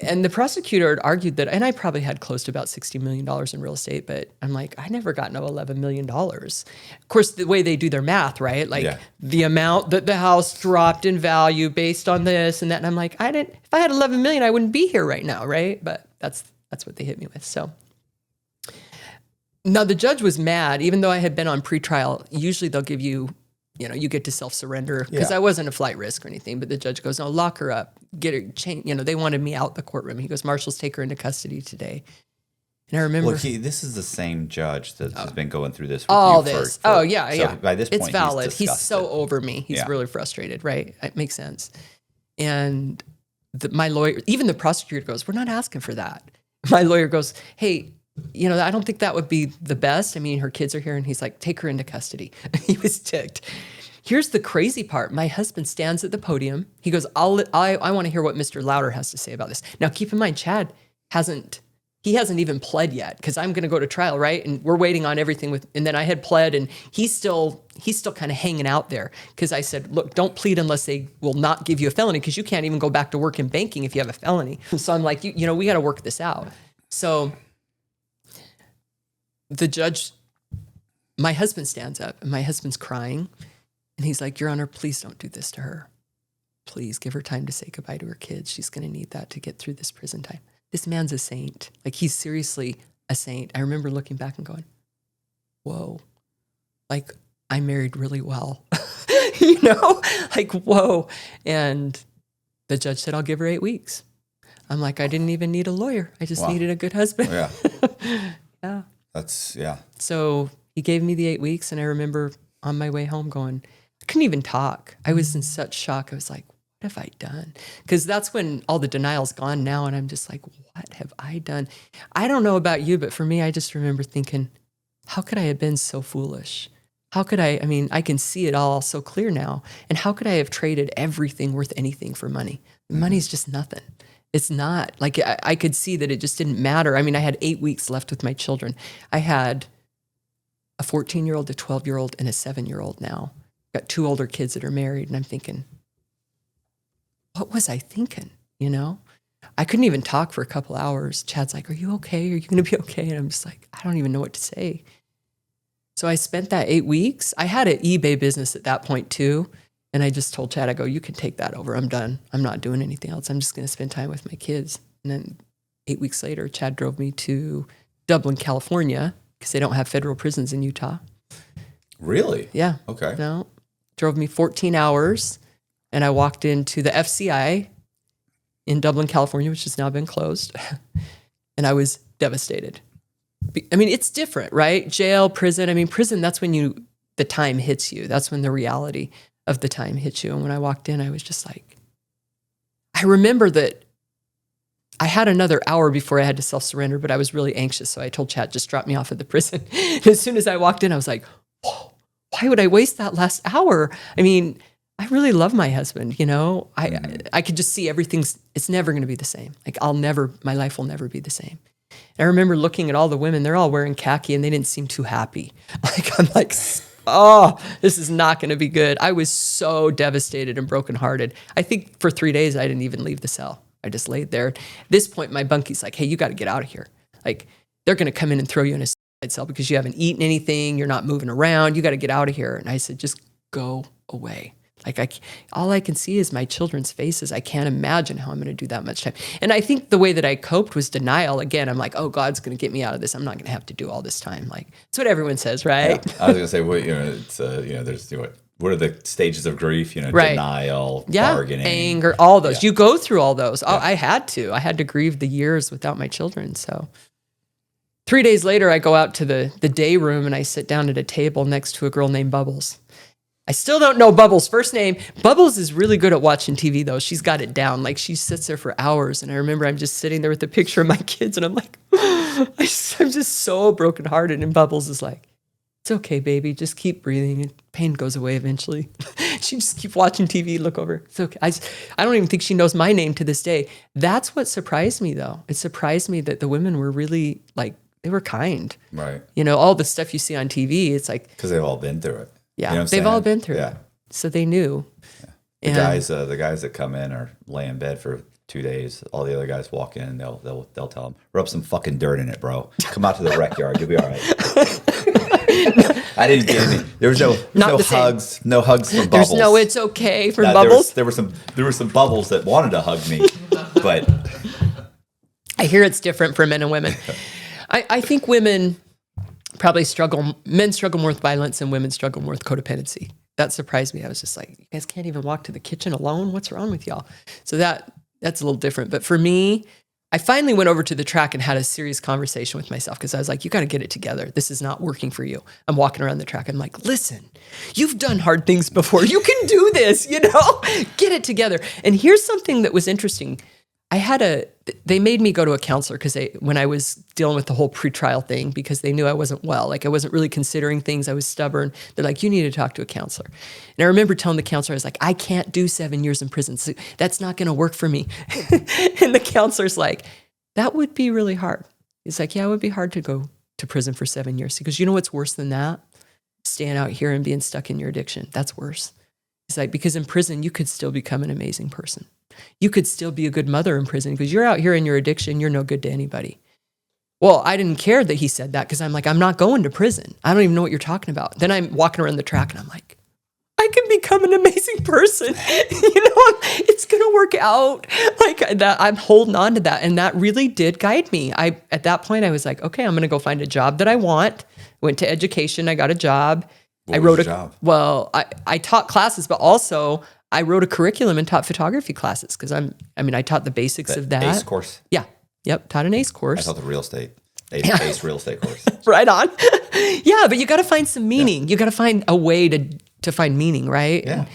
And the prosecutor had argued that, and I probably had close to about $60 million in real estate, but I'm like, I never got no $11 million. Of course, the way they do their math, right? Like the amount that the house dropped in value based on this and that. And I'm like, if I had 11 million, I wouldn't be here right now, right? But that's what they hit me with. So now the judge was mad, even though I had been on pretrial. Usually they'll give you, you get to self-surrender because I wasn't a flight risk or anything. But the judge goes, no, lock her up. Get her change. They wanted me out the courtroom. He goes, marshals, take her into custody today. And I remember, this is the same judge that has been going through this with all you this. So yeah. By this point, it's valid. He's so over me. He's really frustrated, right? It makes sense. And my lawyer, even the prosecutor goes, we're not asking for that. My lawyer goes, hey, I don't think that would be the best. I mean, her kids are here. And he's like, take her into custody. He was ticked. Here's the crazy part. My husband stands at the podium. He goes, I want to hear what Mr. Louder has to say about this. Now, keep in mind, Chad hasn't even pled yet because I'm going to go to trial, right? And we're waiting on everything and then I had pled and he's still kind of hanging out there because I said, look, don't plead unless they will not give you a felony because you can't even go back to work in banking if you have a felony. So I'm like, we got to work this out. So the judge, my husband stands up and my husband's crying. And he's like, Your Honor, please don't do this to her. Please give her time to say goodbye to her kids. She's going to need that to get through this prison time. This man's a saint. Like, he's seriously a saint. I remember looking back and going, whoa, like, I married really well, like, whoa. And the judge said, I'll give her 8 weeks. I'm like, I didn't even need a lawyer. I just needed a good husband. Yeah. Yeah. Yeah. So he gave me the 8 weeks, and I remember on my way home going, I couldn't even talk. I was in such shock. I was like, what have I done? Because that's when all the denial's gone now. And I'm just like, what have I done? I don't know about you, but for me, I just remember thinking, how could I have been so foolish? How could I can see it all so clear now. And how could I have traded everything worth anything for money? Money's just nothing. It's not. Like, I could see that it just didn't matter. I mean, I had 8 weeks left with my children. I had a 14-year-old, a 12-year-old, and a 7-year-old now. Got 2 older kids that are married, and I'm thinking, what was I thinking, I couldn't even talk for a couple hours. Chad's like, are you okay? Are you going to be okay? And I'm just like, I don't even know what to say. So I spent that 8 weeks. I had an eBay business at that point too, and I just told Chad, I go, you can take that over. I'm done. I'm not doing anything else. I'm just going to spend time with my kids. And then 8 weeks later, Chad drove me to Dublin, California, because they don't have federal prisons in Utah. Really? Yeah. Okay. No. Drove me 14 hours, and I walked into the FCI in Dublin, California, which has now been closed, and I was devastated. I mean, it's different, right? Jail, prison. I mean, prison, that's when the time hits you. That's when the reality of the time hits you. And when I walked in, I was just like, I remember that I had another hour before I had to self-surrender, but I was really anxious. So I told Chad, just drop me off at the prison. As soon as I walked in, I was like, whoa, why would I waste that last hour? I mean, I really love my husband, I could just see it's never going to be the same. Like, my life will never be the same. And I remember looking at all the women, they're all wearing khaki and they didn't seem too happy. Like, I'm like, oh, this is not going to be good. I was so devastated and brokenhearted. I think for 3 days, I didn't even leave the cell. I just laid there. At this point, my bunkie's like, hey, you got to get out of here. Like, they're going to come in and throw you in a suicide cell because you haven't eaten anything. You're not moving around. You got to get out of here. And I said, just go away. Like, all I can see is my children's faces. I can't imagine how I'm going to do that much time. And I think the way that I coped was denial. Again, I'm like, oh, God's going to get me out of this. I'm not going to have to do all this time. Like, that's what everyone says, right? Yeah. I was going to say, well, it's, there's, what are the stages of grief? Right. Denial, yeah. bargaining. Anger, all those. Yeah. You go through all those. Yeah. I had to grieve the years without my children. So 3 days later, I go out to the day room and I sit down at a table next to a girl named Bubbles. I still don't know Bubbles' first name. Bubbles is really good at watching TV, though. She's got it down. Like, she sits there for hours. And I remember I'm just sitting there with a picture of my kids, and I'm like, I'm just so brokenhearted. And Bubbles is like, it's okay, baby. Just keep breathing. And pain goes away eventually. She just keep watching TV, look over. It's okay. I don't even think she knows my name to this day. That's what surprised me, though. It surprised me that the women were really like, they were kind. Right. You know, all the stuff you see on TV, it's like. Because they've all been through it. Yeah, you know what I'm they've saying? all been through Yeah. it. So they knew. The guys that come in or lay in bed for 2 days. All the other guys walk in and they'll tell them, rub some fucking dirt in it, bro. Come out to the rec yard. You'll be all right. I didn't get any. There was no hugs. No hugs from Bubbles. There's no it's okay for Bubbles. There were some Bubbles that wanted to hug me, but I hear it's different for men and women. I think women probably men struggle more with violence and women struggle more with codependency. That surprised me. I was just like, you guys can't even walk to the kitchen alone? What's wrong with y'all? So that's a little different. But for me, I finally went over to the track and had a serious conversation with myself because I was like, you got to get it together. This is not working for you. I'm walking around the track. I'm like, listen, you've done hard things before. You can do this, you know? Get it together. And here's something that was interesting. They made me go to a counselor when I was dealing with the whole pretrial thing because they knew I wasn't well. Like I wasn't really considering things. I was stubborn. They're like, you need to talk to a counselor. And I remember telling the counselor, I was like, I can't do 7 years in prison. So that's not going to work for me. And the counselor's like, that would be really hard. He's like, yeah, it would be hard to go to prison for 7 years. He goes, you know what's worse than that? Staying out here and being stuck in your addiction. That's worse. He's like, because in prison, you could still become an amazing person. You could still be a good mother in prison because you're out here in your addiction. You're no good to anybody. Well, I didn't care that he said that because I'm like, I'm not going to prison. I don't even know what you're talking about. Then I'm walking around the track and I'm like, I can become an amazing person. It's going to work out like that. I'm holding on to that. And that really did guide me. At that point, I was like, okay, I'm going to go find a job that I want. Went to education. I got a job. What was your job? Well, I taught classes, but also I wrote a curriculum and taught photography classes because I taught the basics of that. ACE course? Yeah. Yep. Taught an ACE course. I taught the real estate. ACE real estate course. Right on. Yeah, but you got to find some meaning. Yeah. You got to find a way to find meaning, right? Yeah.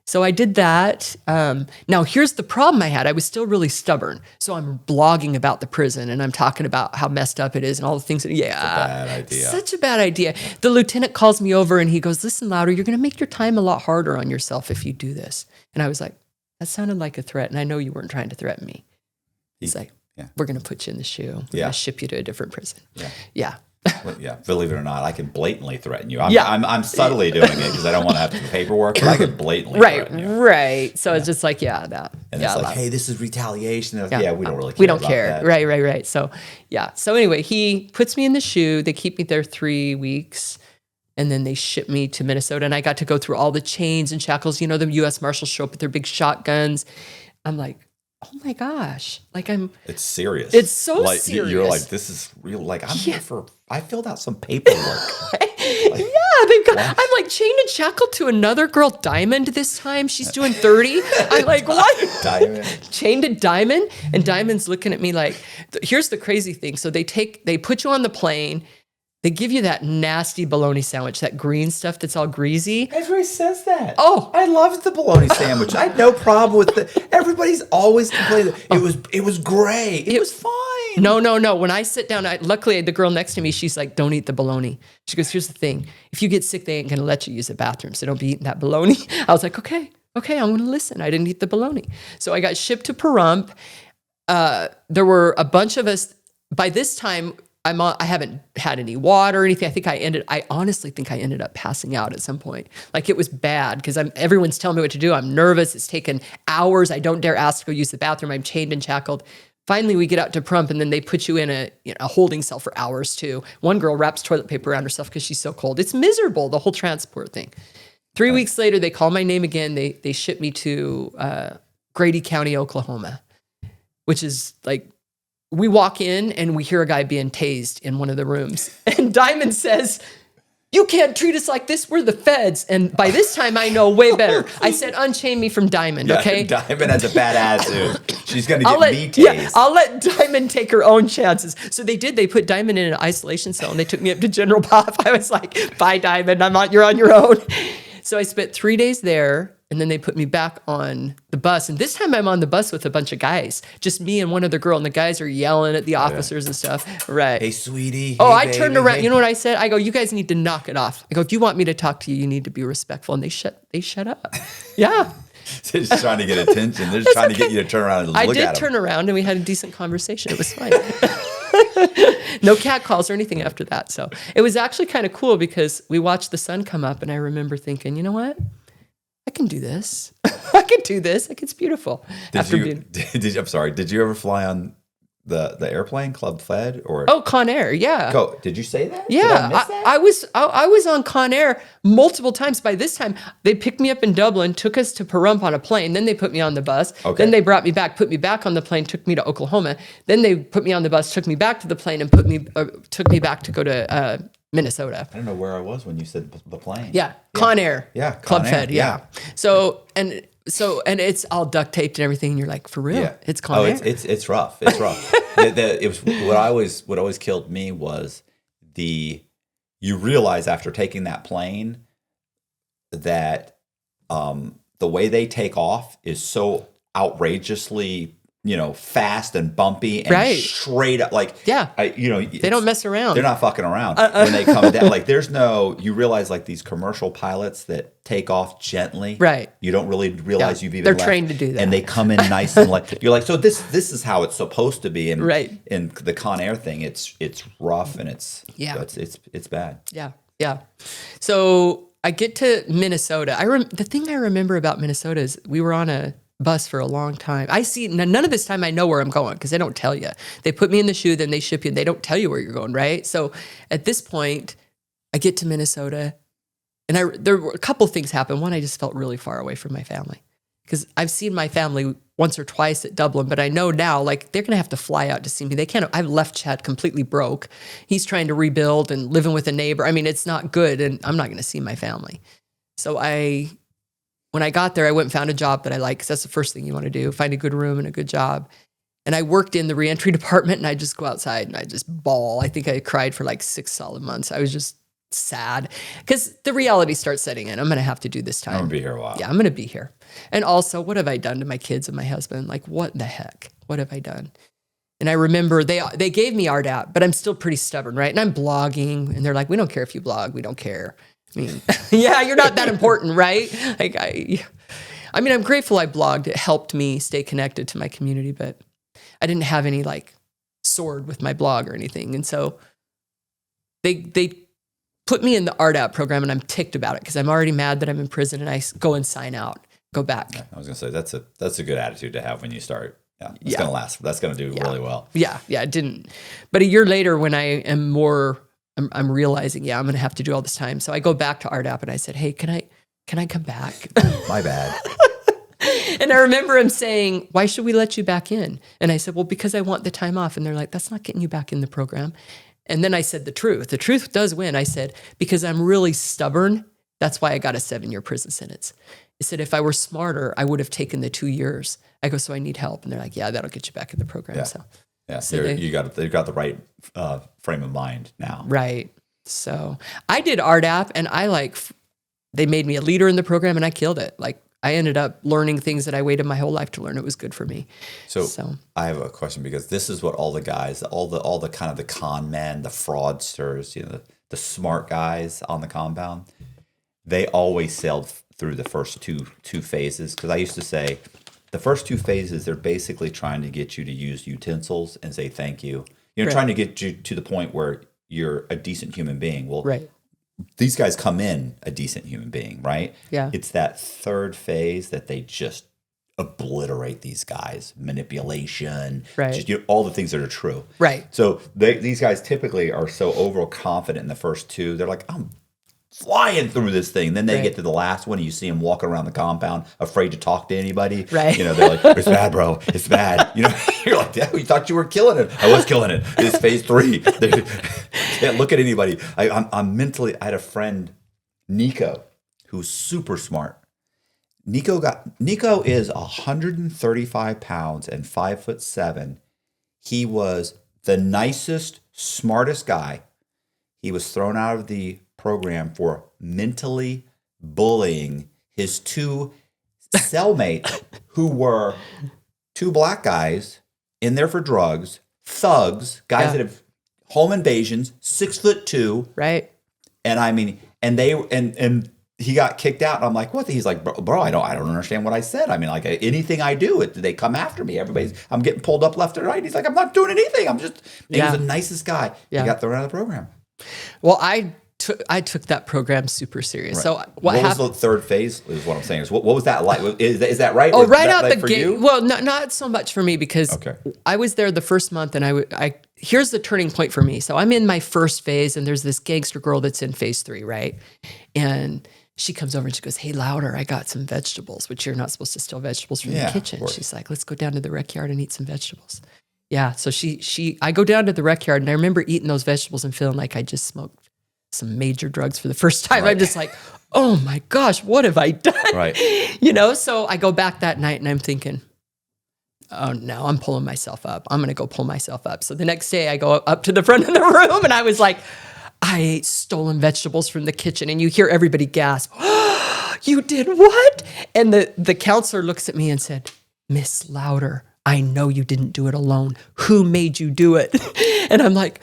So I did that. Now, here's the problem I had. I was still really stubborn. So I'm blogging about the prison and I'm talking about how messed up it is and all the things. Bad idea. Such a bad idea. The lieutenant calls me over and he goes, listen, Louder, you're going to make your time a lot harder on yourself if you do this. And I was like, that sounded like a threat. And I know you weren't trying to threaten me. He's like, we're going to put you in the shoe. We're going to ship you to a different prison. Yeah. Well, yeah, believe it or not, I can blatantly threaten you. I'm subtly doing it because I don't want to have to do paperwork, but I can blatantly threaten you. Right. So it's just like, that. And it's like, hey, this is retaliation. We don't really care. We don't care. That. Right. So, So anyway, he puts me in the shoe. They keep me there 3 weeks. And then they ship me to Minnesota. And I got to go through all the chains and shackles. You know, the U.S. Marshals show up with their big shotguns. I'm like, oh my gosh. It's serious. It's so serious. You're like, this is real. Like, I filled out some paperwork. I'm like chained and shackled to another girl, Diamond, this time. She's doing 30. I'm like, what? Diamond. Chained to Diamond. And Diamond's looking at me like, here's the crazy thing. So they put you on the plane. They give you that nasty bologna sandwich, that green stuff that's all greasy. Everybody says that. Oh, I loved the bologna sandwich. I had no problem with it. Everybody's always complaining. It was gray. It was fine. No. When I sit down, luckily the girl next to me, she's like, don't eat the bologna. She goes, here's the thing. If you get sick, they ain't going to let you use the bathroom. So don't be eating that bologna. I was like, okay, I'm going to listen. I didn't eat the bologna. So I got shipped to Pahrump. There were a bunch of us. By this time, I haven't had any water or anything. I honestly think I ended up passing out at some point. Like it was bad because everyone's telling me what to do. I'm nervous. It's taken hours. I don't dare ask to go use the bathroom. I'm chained and shackled. Finally, we get out to Pahrump and then they put you in a holding cell for hours too. One girl wraps toilet paper around herself because she's so cold. It's miserable, the whole transport thing. 3 weeks later, they call my name again. They ship me to Grady County, Oklahoma, which is like, we walk in and we hear a guy being tased in one of the rooms. And Diamond says, you can't treat us like this. We're the feds. And by this time, I know way better. I said, unchain me from Diamond, okay? Diamond has a bad attitude. She's going to get me tased. Yeah, I'll let Diamond take her own chances. So they did. They put Diamond in an isolation cell and they took me up to General Pop. I was like, bye, Diamond. You're on your own. So I spent 3 days there. And then they put me back on the bus. And this time I'm on the bus with a bunch of guys, just me and one other girl. And the guys are yelling at the officers and stuff. Right. Hey, sweetie. Oh, hey, I turned baby, around. hey. You know what I said? I go, you guys need to knock it off. I go, if you want me to talk to you, you need to be respectful. And they shut up. Yeah. They're just trying to get attention. They're just trying to get you to turn around and look at them. I did turn around and we had a decent conversation. It was fine. No cat calls or anything after that. So it was actually kind of cool because we watched the sun come up and I remember thinking, you know what? I can do this. I can do this. Like, it's beautiful. I'm sorry. Did you ever fly on the airplane Club Fed or? Oh, Con Air. Yeah. Did you say that? Yeah. Did I miss that? I was on Con Air multiple times. By this time, they picked me up in Dublin, took us to Pahrump on a plane. Then they put me on the bus. Okay. Then they brought me back, put me back on the plane, took me to Oklahoma. Then they put me on the bus, took me back to the plane, and took me back to go to Minnesota. I don't know where I was when you said the plane. Yeah. Con Air. Yeah. Club Con Air, Fed. Yeah. So it's all duct taped and everything. And you're like, for real? Yeah. It's Con Air. It's rough. It's rough. It was what always killed me was you realize after taking that plane that the way they take off is so outrageously, fast and bumpy and straight up. Like, they don't mess around. They're not fucking around when they come down. Like, you realize like these commercial pilots that take off gently. Right. You don't really realize you've even They're left, trained to do that. and they come in nice and like you're like, so this is how it's supposed to be. And in the Con Air thing, it's rough and it's bad. Yeah. Yeah. So I get to Minnesota. The thing I remember about Minnesota is we were on a bus for a long time. None of this time I know where I'm going because they don't tell you. They put me in the shoe, then they ship you, and they don't tell you where you're going, right? So at this point, I get to Minnesota, and there were a couple things happen. One, I just felt really far away from my family because I've seen my family once or twice at Dublin, but I know now, like, they're going to have to fly out to see me. They can't. I've left Chad completely broke. He's trying to rebuild and living with a neighbor. I mean, it's not good, and I'm not going to see my family. So when I got there, I went and found a job that I like, because that's the first thing you want to do, find a good room and a good job. And I worked in the reentry department, and I just go outside and I just bawl. I think I cried for like 6 solid months. I was just sad because the reality starts setting in. I'm going to have to do this time. I'm going to be here a while. Yeah, I'm going to be here. And also, what have I done to my kids and my husband? Like, what the heck? What have I done? And I remember they gave me RDAP, but I'm still pretty stubborn, right? And I'm blogging, and they're like, we don't care if you blog. We don't care. I mean, yeah, you're not that important, right? Like, I mean, I'm grateful I blogged. It helped me stay connected to my community, but I didn't have any like sword with my blog or anything. And so they put me in the RDAP program, and I'm ticked about it because I'm already mad that I'm in prison, and I go and sign out, go back. Yeah, I was going to say, that's a good attitude to have when you start. Yeah, it's going to last. That's going to do really well. Yeah, it didn't. But a year later, when I am more... I'm realizing, I'm going to have to do all this time. So I go back to RDAP and I said, hey, can I come back? My bad. And I remember him saying, why should we let you back in? And I said, well, because I want the time off. And they're like, that's not getting you back in the program. And then I said the truth. The truth does win. I said, because I'm really stubborn. That's why I got a 7-year prison sentence. I said, if I were smarter, I would have taken the 2 years. I go, so I need help. And they're like, yeah, that'll get you back in the program. Yeah. So. Yeah, So they've got the right frame of mind now. Right. So I did RDAP, and they made me a leader in the program, and I killed it. Like, I ended up learning things that I waited my whole life to learn. It was good for me. So I have a question, because this is what all the guys, all the kind of the con men, the fraudsters, the smart guys on the compound, they always sailed through the first two phases. Because I used to say, the first 2 phases, they're basically trying to get you to use utensils and say thank you. Trying to get you to the point where you're a decent human being. Well, these guys come in a decent human being, right? Yeah. It's that third phase that they just obliterate these guys. Manipulation, right? Just, all the things that are true. Right. So these guys typically are so overconfident in the first 2. They're like, I'm flying through this thing. Then they get to the last one, and you see them walking around the compound, afraid to talk to anybody. Right. They're like, it's bad, bro. It's bad. You're like, yeah, you thought you were killing it. I was killing it. It's phase 3. Can't look at anybody. I'm mentally. I had a friend, Nico, who's super smart. Nico is 135 pounds and 5'7". He was the nicest, smartest guy. He was thrown out of the program for mentally bullying his 2 cellmates who were two black guys in there for drugs, thugs, guys that have home invasions, 6'2", Right. and I mean, and they and he got kicked out. And I'm like, what? He's like, bro, I don't understand what I said. I mean, like anything I do, they come after me. I'm getting pulled up left and right. He's like, I'm not doing anything. He was the nicest guy. Yeah. He got thrown out of the program. Well, I took that program super serious. Right. So what was happened? the third phase? Is what I'm saying. What was that like? Is that right? Oh, Was right that out like the for you? gate. Well, not so much for me because Okay. I was there the first month, and I here's the turning point for me. So I'm in my first phase, and there's this gangster girl that's in phase 3, right? And she comes over and she goes, "Hey, Louder, I got some vegetables, which you're not supposed to steal vegetables from Yeah, the of kitchen." course. She's like, "Let's go down to the rec yard and eat some vegetables." Yeah. So I go down to the rec yard, and I remember eating those vegetables and feeling like I just smoked some major drugs for the first time. Right. I'm just like, oh my gosh, what have I done? Right. So I go back that night and I'm thinking, oh no, I'm pulling myself up. I'm going to go pull myself up. So the next day I go up to the front of the room and I was like, I ate stolen vegetables from the kitchen, and you hear everybody gasp, "Oh, you did what?" And the counselor looks at me and said, "Miss Louder, I know you didn't do it alone. Who made you do it?" And I'm like,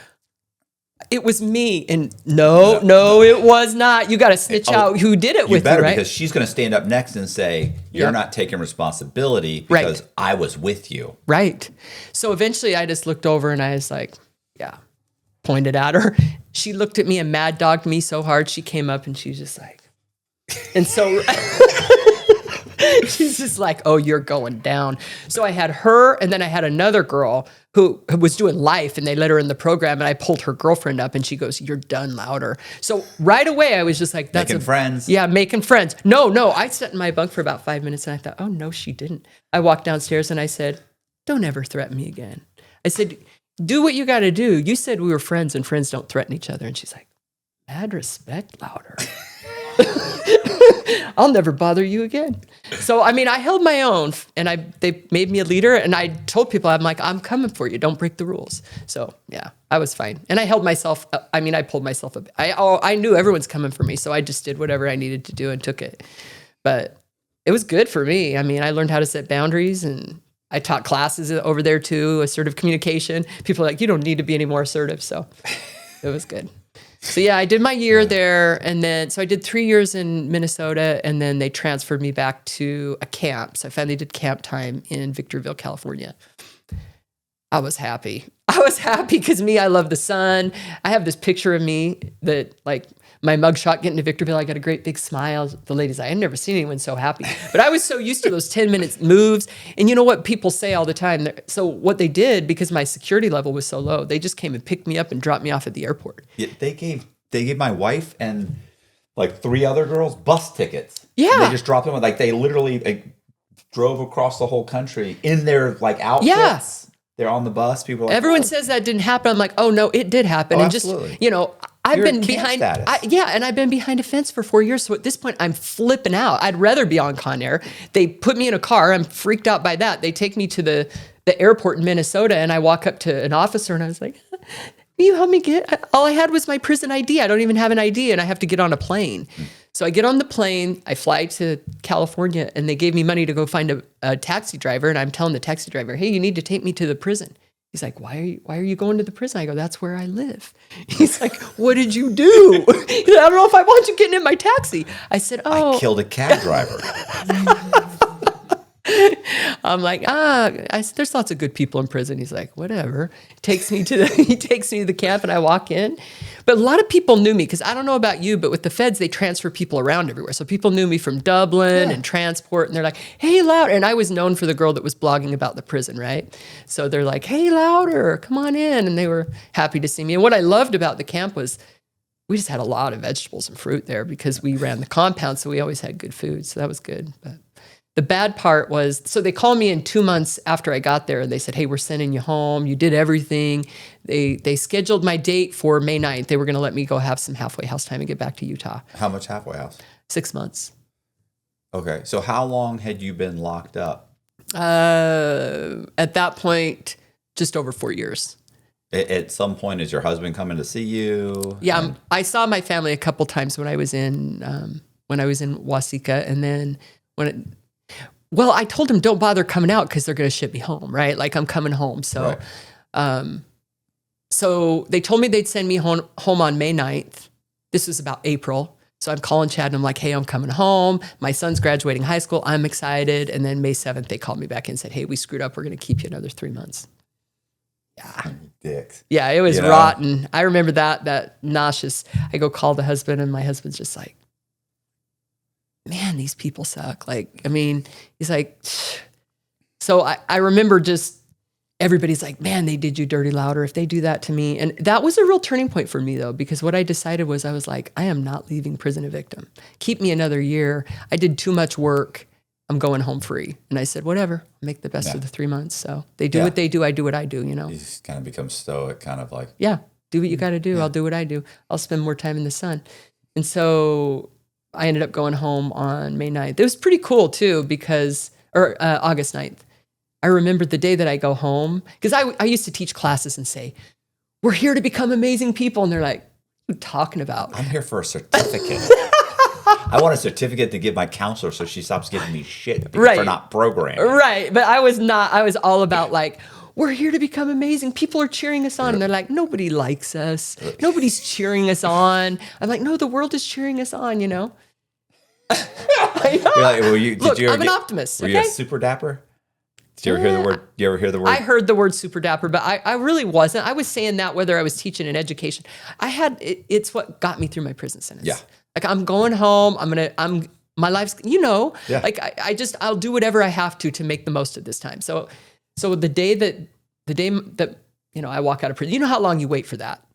"It was me." And no, it was not. You got to snitch out who did it with you, right? Because she's going to stand up next and say, you're not taking responsibility because I was with you. Right. So eventually I just looked over and I was like, yeah, pointed at her. She looked at me and mad dogged me so hard. She came up and she was just like, and so she's just like, "Oh, you're going down." So I had her, and then I had another girl who was doing life, and they let her in the program, and I pulled her girlfriend up, and she goes, "You're done, Louder." So right away, I was just like, "That's Making friends. Yeah, making friends. No, I sat in my bunk for about 5 minutes, and I thought, "Oh no, she didn't." I walked downstairs and I said, "Don't ever threaten me again." I said, "Do what you got to do. You said we were friends, and friends don't threaten each other." And she's like, "Mad respect, Louder." I'll never bother you again. So, I mean, I held my own, and they made me a leader, and I told people, I'm like, "I'm coming for you. Don't break the rules." So, yeah, I was fine. And I held myself, I pulled myself up. I knew everyone's coming for me, so I just did whatever I needed to do and took it. But it was good for me. I mean, I learned how to set boundaries, and I taught classes over there too, assertive communication. People are like, "You don't need to be any more assertive." So it was good. So yeah, I did my year there, and then so I did 3 years in Minnesota, and then they transferred me back to a camp. So I finally did camp time in Victorville, California. I was happy. Because I love the sun. I have this picture of me that, like, my mugshot getting to Victorville, I got a great big smile. The ladies, I had never seen anyone so happy. But I was so used to those 10-minute moves. And you know what people say all the time? So what they did, because my security level was so low, they just came and picked me up and dropped me off at the airport. Yeah, they gave my wife and like 3 other girls bus tickets. Yeah. And they just dropped them. Like they literally drove across the whole country in their like outfits. Yeah. They're on the bus. People are like, Everyone says that didn't happen. I'm like, oh no, it did happen. Oh, and absolutely. just, I've You're been at camp behind. status. And I've been behind a fence for 4 years. So at this point, I'm flipping out. I'd rather be on Con Air. They put me in a car. I'm freaked out by that. They take me to the airport in Minnesota, and I walk up to an officer, and I was like, "Will you help me get?" All I had was my prison ID. I don't even have an ID, and I have to get on a plane. So I get on the plane. I fly to California, and they gave me money to go find a taxi driver. And I'm telling the taxi driver, "Hey, you need to take me to the prison." He's like, why are you going to the prison? I go, "That's where I live." He's like, "What did you do?" He said, "I don't know if I want you getting in my taxi." I said, "Oh." I killed a cab driver. I'm like, there's lots of good people in prison. He's like, "Whatever." He takes me to the camp, and I walk in. But a lot of people knew me, because I don't know about you, but with the feds, they transfer people around everywhere. So people knew me from Dublin and transport, and they're like, "Hey, Louder." And I was known for the girl that was blogging about the prison, right? So they're like, "Hey, Louder, come on in." And they were happy to see me. And what I loved about the camp was we just had a lot of vegetables and fruit there, because we ran the compound, so we always had good food. So that was good. But the bad part was, so they called me in 2 months after I got there, and they said, "Hey, we're sending you home. You did everything." They scheduled my date for May 9th. They were going to let me go have some halfway house time and get back to Utah. How much halfway house? 6 months. Okay. So how long had you been locked up? At that point, just over 4 years. At some point, is your husband coming to see you? Yeah, I saw my family a couple times when I was in Waseca, and then Well, I told them don't bother coming out because they're going to ship me home, right? Like I'm coming home. So, so they told me they'd send me home on May 9th. This was about April. So I'm calling Chad and I'm like, hey, I'm coming home. My son's graduating high school. I'm excited. And then May 7th, they called me back and said, hey, we screwed up. We're going to keep you another 3 months. Yeah. Dicks. Yeah, it was rotten. I remember that nauseous. I go call the husband and my husband's just like, man, these people suck. Like, I mean, he's like, so I remember just everybody's like, man, they did you dirty, Louder, if they do that to me. And that was a real turning point for me though, because what I decided was I was like, I am not leaving prison a victim. Keep me another year. I did too much work. I'm going home free. And I said, whatever, make the best of the 3 months. So they do what they do. I do what I do, you know? You just kind of become stoic, kind of like. Yeah, do what you got to do. I'll do what I do. I'll spend more time in the sun. And so I ended up going home on May 9th. It was pretty cool too, because, or August 9th. I remember the day that I go home, because I used to teach classes and say, we're here to become amazing people. And they're like, what are you talking about? I'm here for a certificate. I want a certificate to give my counselor so she stops giving me shit for not programming. Right. But I was not. I was all about like, we're here to become amazing. People are cheering us on. And they're like, nobody likes us. Nobody's cheering us on. I'm like, no, the world is cheering us on, you know? I know. Like, Look, I'm an optimist. Were you a super dapper? Did you ever hear the word? Do you ever hear the word? I heard the word super dapper, but I really wasn't. I was saying that whether I was teaching in education. It's what got me through my prison sentence. Yeah. Like I'm going home. My life's, like I'll do whatever I have to make the most of this time. So the day that, I walk out of prison, you know how long you wait for that,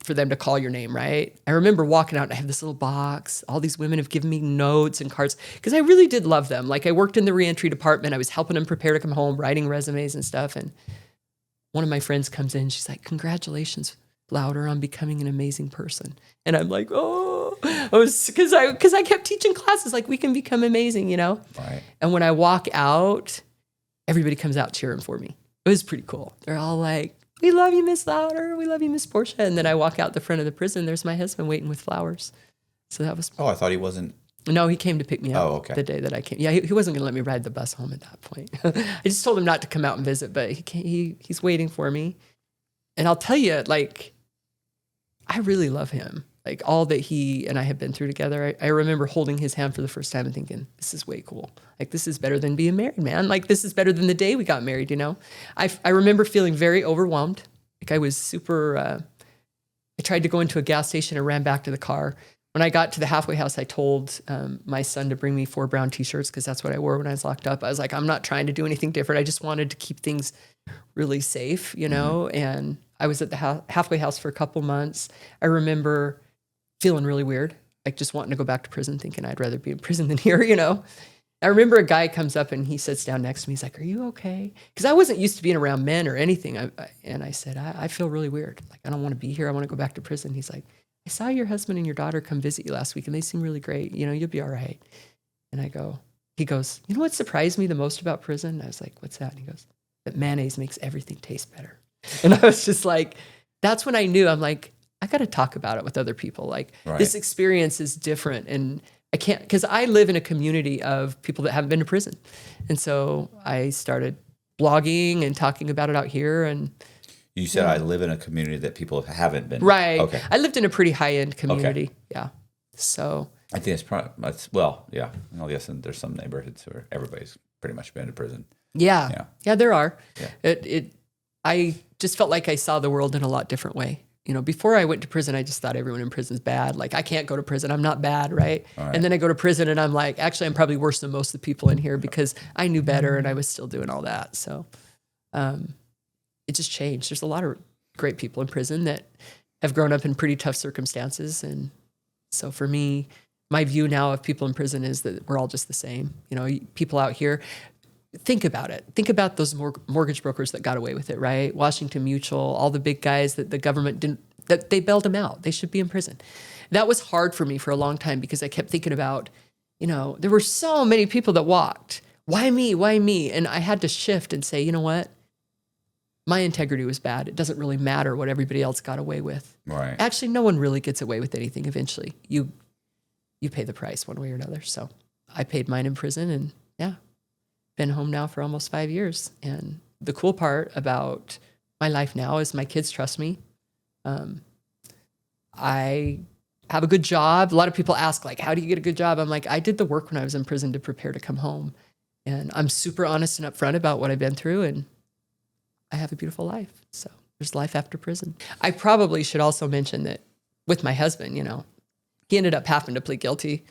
for them to call your name, right? I remember walking out and I have this little box. All these women have given me notes and cards because I really did love them. Like I worked in the reentry department. I was helping them prepare to come home, writing resumes and stuff. And one of my friends comes in. She's like, congratulations, Louder, on becoming an amazing person. And I'm like, oh, because I kept teaching classes like we can become amazing, Right. And when I walk out, everybody comes out cheering for me. It was pretty cool. They're all like, we love you, Miss Louder. We love you, Miss Portia. And then I walk out the front of the prison. There's my husband waiting with flowers. So that was. Oh, I thought he wasn't. No, he came to pick me up. Oh, okay. The day that I came. Yeah, he wasn't going to let me ride the bus home at that point. I just told him not to come out and visit, but he's waiting for me. And I'll tell you, like, I really love him. Like all that he and I have been through together. I remember holding his hand for the first time and thinking, this is way cool. Like this is better than being married, man. Like this is better than the day we got married, I remember feeling very overwhelmed. Like I was super, I tried to go into a gas station and ran back to the car. When I got to the halfway house, I told my son to bring me 4 brown t-shirts because that's what I wore when I was locked up. I was like, I'm not trying to do anything different. I just wanted to keep things really safe, and I was at the halfway house for a couple months. I remember feeling really weird, like just wanting to go back to prison, thinking I'd rather be in prison than here, I remember a guy comes up and he sits down next to me. He's like, are you okay? Because I wasn't used to being around men or anything. And I said, I feel really weird. Like, I don't want to be here. I want to go back to prison. He's like, I saw your husband and your daughter come visit you last week and they seem really great. You'll be all right. And he goes, you know what surprised me the most about prison? And I was like, what's that? And he goes, that mayonnaise makes everything taste better. And I was just like, that's when I knew. I'm like, I got to talk about it with other people. Like this experience is different. And I can't, because I live in a community of people that haven't been to prison. And so I started blogging and talking about it out here. And you said I live in a community that people haven't been. Right. Okay. I lived in a pretty high-end community. Okay. Yeah. So I think it's probably, yeah. I guess there's some neighborhoods where everybody's pretty much been to prison. Yeah. Yeah, there are. Yeah. I just felt like I saw the world in a lot different way. Before I went to prison, I just thought everyone in prison is bad. Like, I can't go to prison. I'm not bad, right? And then I go to prison and I'm like, actually, I'm probably worse than most of the people in here because I knew better and I was still doing all that. So it just changed. There's a lot of great people in prison that have grown up in pretty tough circumstances. And so for me, my view now of people in prison is that we're all just the same. People out here, think about it. Think about those mortgage brokers that got away with it, right? Washington Mutual, all the big guys that the government didn't, that they bailed them out. They should be in prison. That was hard for me for a long time because I kept thinking about, there were so many people that walked. Why me? Why me? And I had to shift and say, you know what? My integrity was bad. It doesn't really matter what everybody else got away with. Right. Actually, no one really gets away with anything eventually. You pay the price one way or another. So I paid mine in prison and yeah. been home now for almost 5 years. And the cool part about my life now is my kids trust me. I have a good job. A lot of people ask, like, how do you get a good job? I'm like, I did the work when I was in prison to prepare to come home. And I'm super honest and upfront about what I've been through. And I have a beautiful life. So there's life after prison. I probably should also mention that with my husband, you know, he ended up having to plead guilty.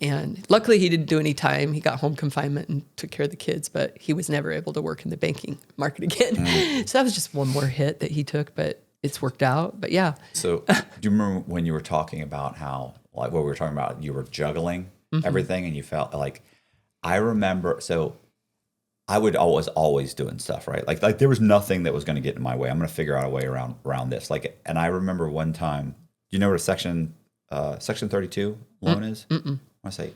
And luckily he didn't do any time. He got home confinement and took care of the kids, but he was never able to work in the banking market again. So that was just one more hit that he took, but it's worked out. But yeah. So do you remember when you were talking about how, like what we were talking about, you were juggling everything and you felt like, I remember, so I would always doing stuff, right? Like there was nothing that was going to get in my way. I'm going to figure out a way around this. Like, and I remember one time, you know what a section 32 loan is? I want to say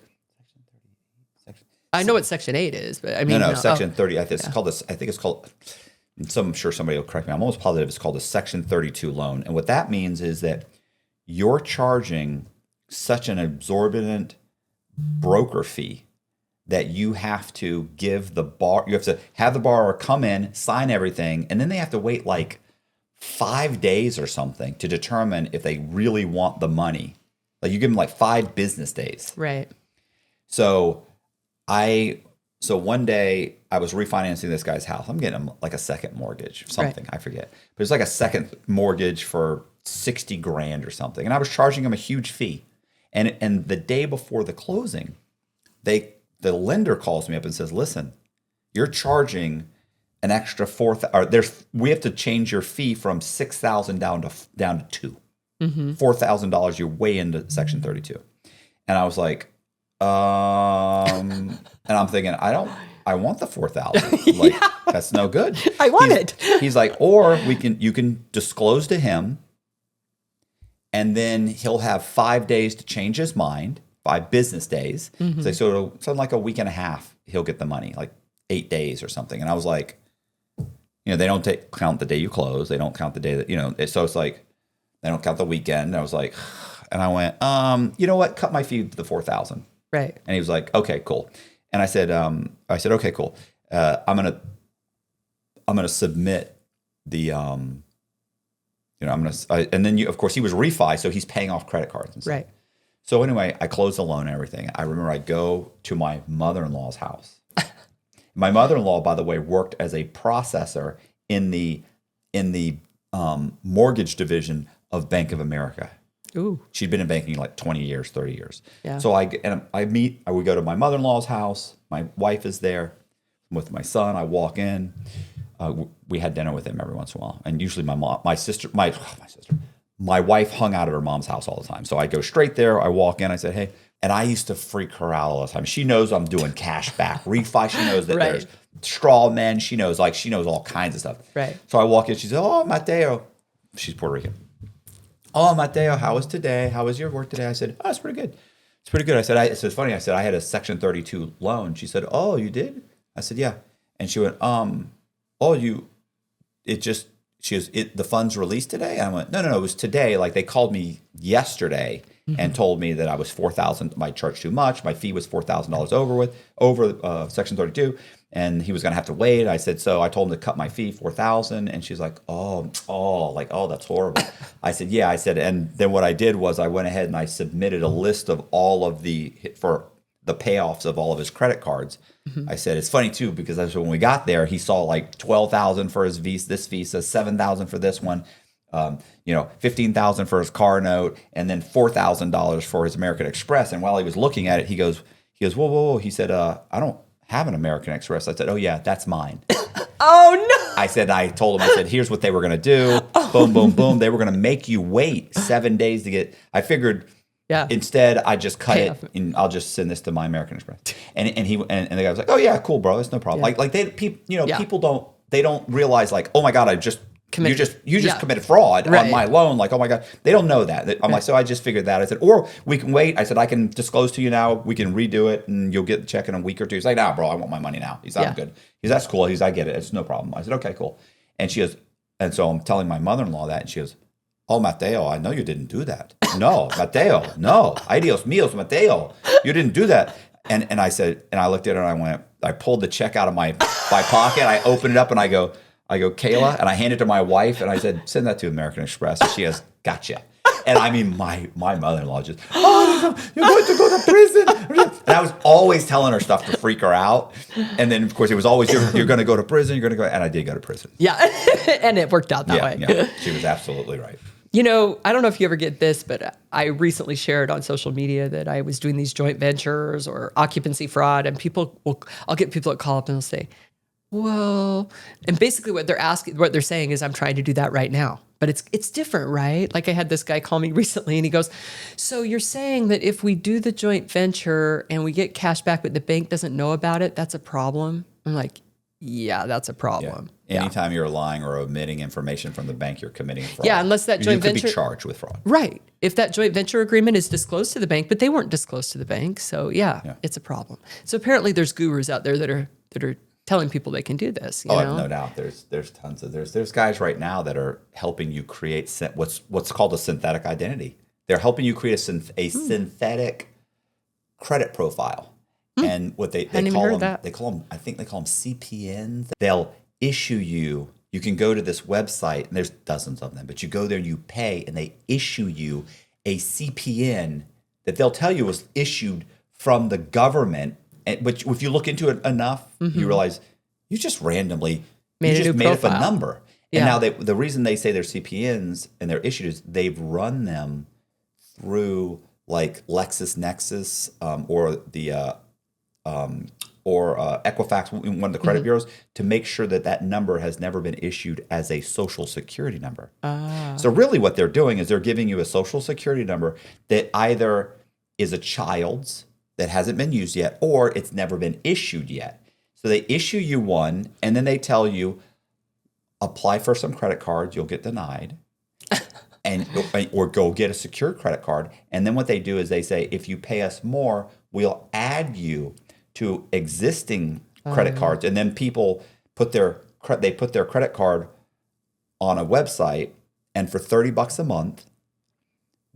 section 38. I know what Section 8 is, but I mean, no, Section 30. I think it's called this. I think it's called. I'm sure somebody will correct me. I'm almost positive it's called a Section 32 loan, and what that means is that you're charging such an exorbitant broker fee that you have to give the bar. You have to have the borrower come in, sign everything, and then they have to wait like 5 days or something to determine if they really want the money. Like you give them like 5 business days. right. So one day I was refinancing this guy's house. I'm getting him like a second mortgage or something. Right. I forget. But it's like a second mortgage for $60,000 or something. And I was charging him a huge fee. And the day before the closing, the lender calls me up and says, listen, you're charging an extra we have to change your fee from $6,000 down to $2,000. $4,000, you're way into Section 32. And I was like, and I'm thinking, I want the 4,000. Like, that's no good. I want it. He's like, or you can disclose to him, and then he'll have 5 days to change his mind, 5 business days. So like a week and a half, he'll get the money, like 8 days or something. And I was like, you know, they don't count the day you close. They don't count the day that, you know, so it's like, they don't count the weekend. I was like, and I went, you know what? Cut my fee to the 4,000. Right. And he was like, okay, cool. And I said, okay, cool. I'm gonna submit the, and then of course he was refi, so he's paying off credit cards and stuff. Right. So anyway, I closed the loan and everything. I remember I go to my mother-in-law's house. My mother-in-law, by the way, worked as a processor in the mortgage division of Bank of America. Ooh. She'd been in banking like 20 years, 30 years. Yeah. So I would go to my mother-in-law's house. My wife is there. I'm with my son. I walk in. We had dinner with him every once in a while. And usually my wife hung out at her mom's house all the time. So I go straight there. I walk in. I said, hey. And I used to freak her out all the time. She knows I'm doing cash back, refi. She knows that Right. there's straw men. She knows all kinds of stuff. Right. So I walk in. She said, oh, Mateo. She's Puerto Rican. Oh, Mateo, how was today? How was your work today? I said, oh, it's pretty good. It's pretty good. I said, it's funny. I said, I had a Section 32 loan. She said, oh, you did? I said, yeah. And she went, the funds released today? And I went, no, it was today. Like they called me yesterday and told me that I was $4,000. I charged too much. My fee was $4,000 over Section 32. And he was going to have to wait. I said, so I told him to cut my fee, $4,000. And she's like, oh, that's horrible. I said, yeah. I said, and then what I did was I went ahead and I submitted a list of for the payoffs of all of his credit cards. I said, it's funny too, because that's when we got there, he saw like 12,000 for his Visa, this Visa, 7,000 for this one, 15,000 for his car note, and then $4,000 for his American Express. And while he was looking at it, he goes, whoa. He said, I don't have an American Express. I said, oh yeah, that's mine. Oh no. I told him, here's what they were going to do. Boom, boom, boom. They were going to make you wait 7 days to get, I figured, yeah. Instead, I just cut it and I'll just send this to my American Express. And the guy was like, "Oh yeah, cool, bro. That's no problem." Yeah. People don't realize like, "Oh my god, you just committed fraud Right. on my loan." Like, "Oh my god." They don't know that. I'm like, "So I just figured that." I said, "Or we can wait." I said, "I can disclose to you now. We can redo it and you'll get the check in a week or two." He's like, "Nah, bro, I want my money now." He's like, "I'm good." He's "That's cool." He's "I get it. It's no problem." I said, "Okay, cool." And she goes, and so I'm telling my mother-in-law that, and she goes, "Oh, Mateo, I know you didn't do that." "No, Mateo, no. Ay, Dios míos, Mateo, you didn't do that." And I said, and I looked at her and I went, I pulled the check out of my pocket. I opened it up and I go, Kayla, and I handed it to my wife and I said, send that to American Express. And she goes, gotcha. And I mean, my mother-in-law just, you're going to go to prison. And I was always telling her stuff to freak her out. And then, of course, it was always, you're going to go to prison. You're going to go. And I did go to prison. Yeah. And it worked out that way. Yeah. She was absolutely right. You know, I don't know if you ever get this, but I recently shared on social media that I was doing these joint ventures or occupancy fraud. And I'll get people that call up and they'll say, well, and basically what they're saying is I'm trying to do that right now. But it's different, right? Like I had this guy call me recently and he goes, so you're saying that if we do the joint venture and we get cash back, but the bank doesn't know about it, that's a problem? I'm like, yeah, that's a problem. Yeah. Anytime you're lying or omitting information from the bank, you're committing fraud. Yeah, unless that joint venture... You could be charged with fraud. Right. If that joint venture agreement is disclosed to the bank, but they weren't disclosed to the bank. So yeah. It's a problem. So apparently there's gurus out there that are telling people they can do this. You know? No doubt. There's tons of there's guys right now that are helping you create what's called a synthetic identity. They're helping you create a synthetic credit profile. And what they call them, I think they call them CPNs. They'll issue you. You can go to this website, and there's dozens of them, but you go there and you pay, and they issue you a CPN that they'll tell you was issued from the government. But if you look into it enough, you realize you just randomly made up a number. Yeah. And now the reason they say they're CPNs and they're issued is they've run them through like LexisNexis or Equifax, one of the credit bureaus, to make sure that number has never been issued as a social security number. So really what they're doing is they're giving you a social security number that either is a child's that hasn't been used yet, or it's never been issued yet. So they issue you one, and then they tell you, apply for some credit cards, you'll get denied, or go get a secured credit card. And then what they do is they say, if you pay us more, we'll add you to existing credit cards. And then people put their credit card on a website, and for $30 a month,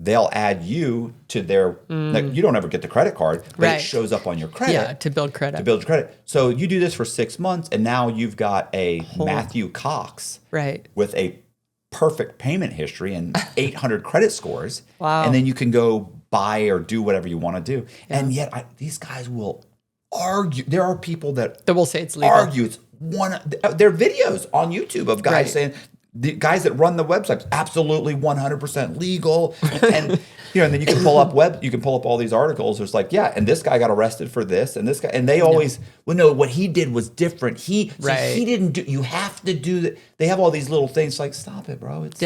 they'll add you to their, you don't ever get the credit card, but it shows up on your credit. Yeah, to build credit. So you do this for 6 months, and now you've got a Matthew Cox with a perfect payment history and 800 credit scores. Wow. And then you can go buy or do whatever you want to do. Yeah. And yet these guys will argue. There are people that will say it's legal. Argue. It's there are videos on YouTube of guys saying, the guys that run the websites, absolutely 100% legal, and and then you can pull up all these articles. There's like, and this guy got arrested for this, and this guy, and they always, no, what he did was different. He didn't do. You have to do that. They have all these little things like, stop it, bro. It's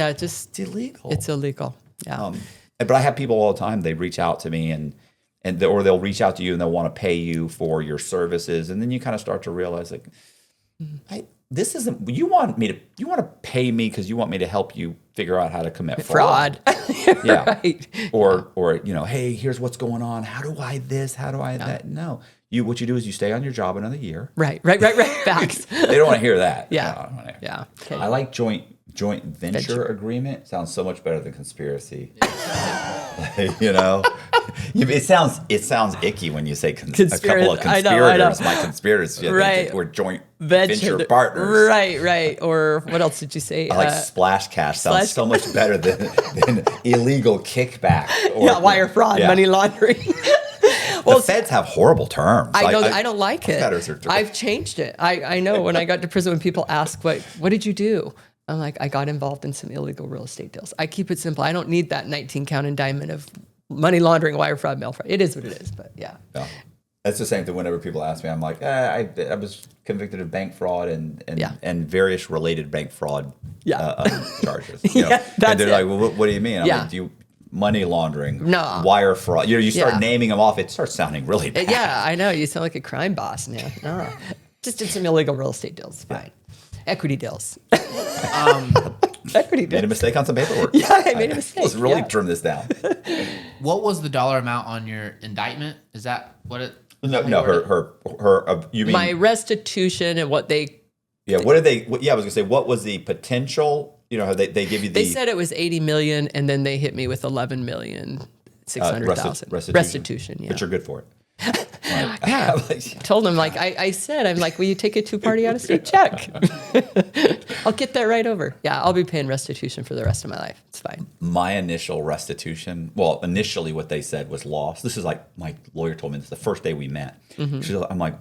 illegal. It's illegal. Yeah. But I have people all the time. They reach out to me or they'll reach out to you and they'll want to pay you for your services, and then you kind of start to realize like, this isn't, you want to pay me because you want me to help you figure out how to commit fraud. Yeah. Right. Or hey, here's what's going on. How do I this? How do I that? No. What you do is you stay on your job another year. Right. Facts. They don't want to hear that. Yeah. No, yeah. Okay. I like joint venture agreement. Sounds so much better than conspiracy. It sounds icky when you say a couple of conspirators. I know. My conspirators, we're joint venture partners. Right. Or what else did you say? I like splash cash. Sounds so much better than illegal kickback. Or, wire fraud, money laundering. Well, the feds have horrible terms. I don't like it. I've changed it. I know when I got to prison, when people ask, what did you do? I'm like, I got involved in some illegal real estate deals. I keep it simple. I don't need that 19-count indictment of money laundering, wire fraud, mail fraud. It is what it is, but yeah. That's the same thing whenever people ask me. I'm like, I was convicted of bank fraud and various related bank fraud charges. And they're like, well, what do you mean? I'm like, do you money laundering, wire fraud? You start naming them off, it starts sounding really bad. Yeah, I know. You sound like a crime boss now. No, just did some illegal real estate deals. Fine. Equity deals. Equity deals. Made a mistake on some paperwork. I made a mistake. Let's really trim this down. What was the dollar amount on your indictment? Is that what it? No. Her. You mean my restitution and what they? Yeah. What did they? I was gonna say, what was the potential? They give you the. They said it was 80 million, and then they hit me with 11,600,000 restitution. Yeah. But you're good for it. Yeah. I told him, like, I said, I'm like, will you take a 2-party out-of-state check? I'll get that right over. Yeah, I'll be paying restitution for the rest of my life. It's fine. My initial restitution, well, initially what they said was loss. This is like, my lawyer told me this the first day we met. I'm like,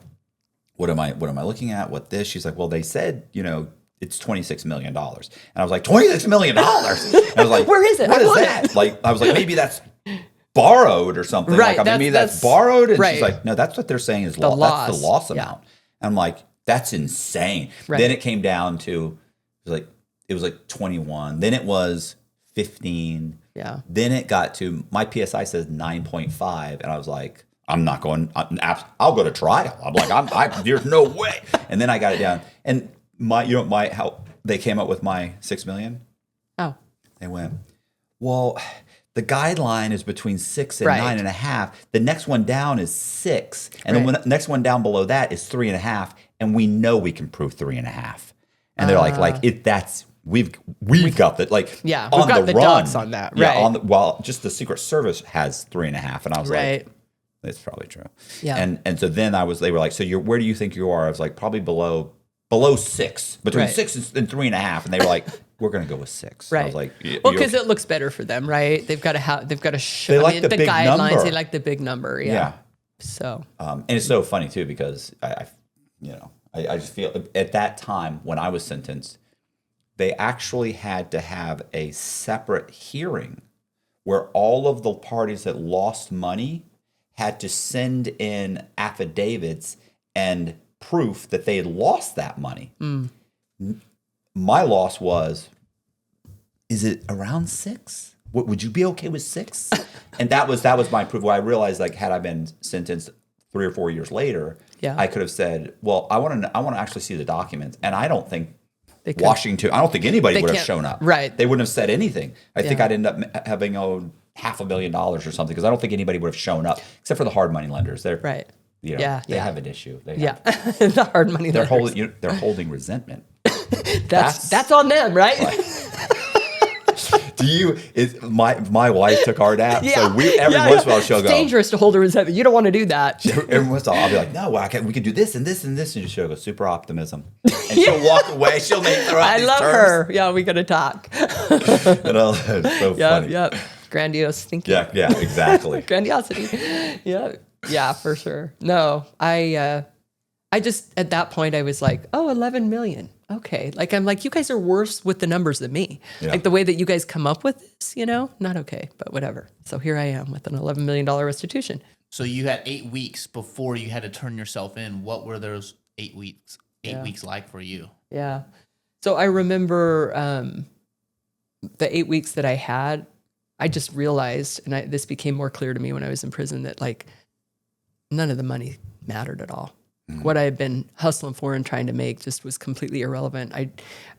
what am I looking at? What this? She's like, well, they said, it's $26 million. And I was like, $26 million? And I was like, where is it? What is that? Like, I was like, maybe that's borrowed or something. Right. Like, maybe that's borrowed. And right. she's like, no, that's what they're saying is loss. That's the loss amount. And I'm like, that's insane. Right. Then it came down to, it was like 21. Then it was 15. Yeah. Then it got to, my PSI says 9.5. And I was like, I'm not going, I'll go to trial. I'm like, there's no way. And then I got it down. And how they came up with my 6 million? Oh. They went, well, the guideline is between 6 and Right. 9.5. The next one down is 6. And then the next one down below that is 3.5. And we know we can prove 3.5. And they're we've got the, like, Yeah, on we've got the the run. docs on that. Right. Yeah, while just the Secret Service has 3.5. And I was Right. like, it's probably true. Yeah. And so then they were like, so where do you think you are? I was like, probably below 6, between Right. 6 and 3.5. And they were like, we're going to go with 6. Right. I was like, well, because it looks better for them, right? They've got to show. They like the big guidelines. number. They like the big number. Yeah. Yeah. So. And it's so funny too, because I just feel at that time when I was sentenced, they actually had to have a separate hearing where all of the parties that lost money had to send in affidavits and proof that they had lost that money. My loss was, is it around 6? Would you be okay with 6? And that was my proof. Where I realized, like, had I been sentenced 3 or 4 years later, Yeah. I could have said, well, I want to actually see the documents. And I don't think Washington, I don't think anybody would have shown up. Right. They wouldn't have said anything. I think Yeah. I'd end up having owed $500,000 or something, because I don't think anybody would have shown up except for the hard money lenders. They're Right. They Yeah. have an issue. Yeah. The hard money. They're lenders. holding resentment. That's on them, right? My wife took our nap, Yeah. so every once in a while she'll It's go. dangerous to hold a resentment. You don't want to do that. Every once in a while I'll be like, no, we can do this and this and this, and she'll go super optimism, and she'll walk away. She'll throw out I these love terms. her. Yeah, we got to talk. It's so funny. Yep. Grandiose thinking. Yeah, exactly. Grandiosity. Yeah, for sure. No, I just, at that point I was like, oh, 11 million. Okay. Like, I'm like, you guys are worse with the numbers than me. Yeah. Like the way that you guys come up with this, not okay, but whatever. So here I am with an $11 million restitution. So you had 8 weeks before you had to turn yourself in. What were those 8 weeks? 8 weeks like for you? Yeah. So I remember the 8 weeks that I had, I just realized, and this became more clear to me when I was in prison, that like none of the money mattered at all. What I had been hustling for and trying to make just was completely irrelevant. I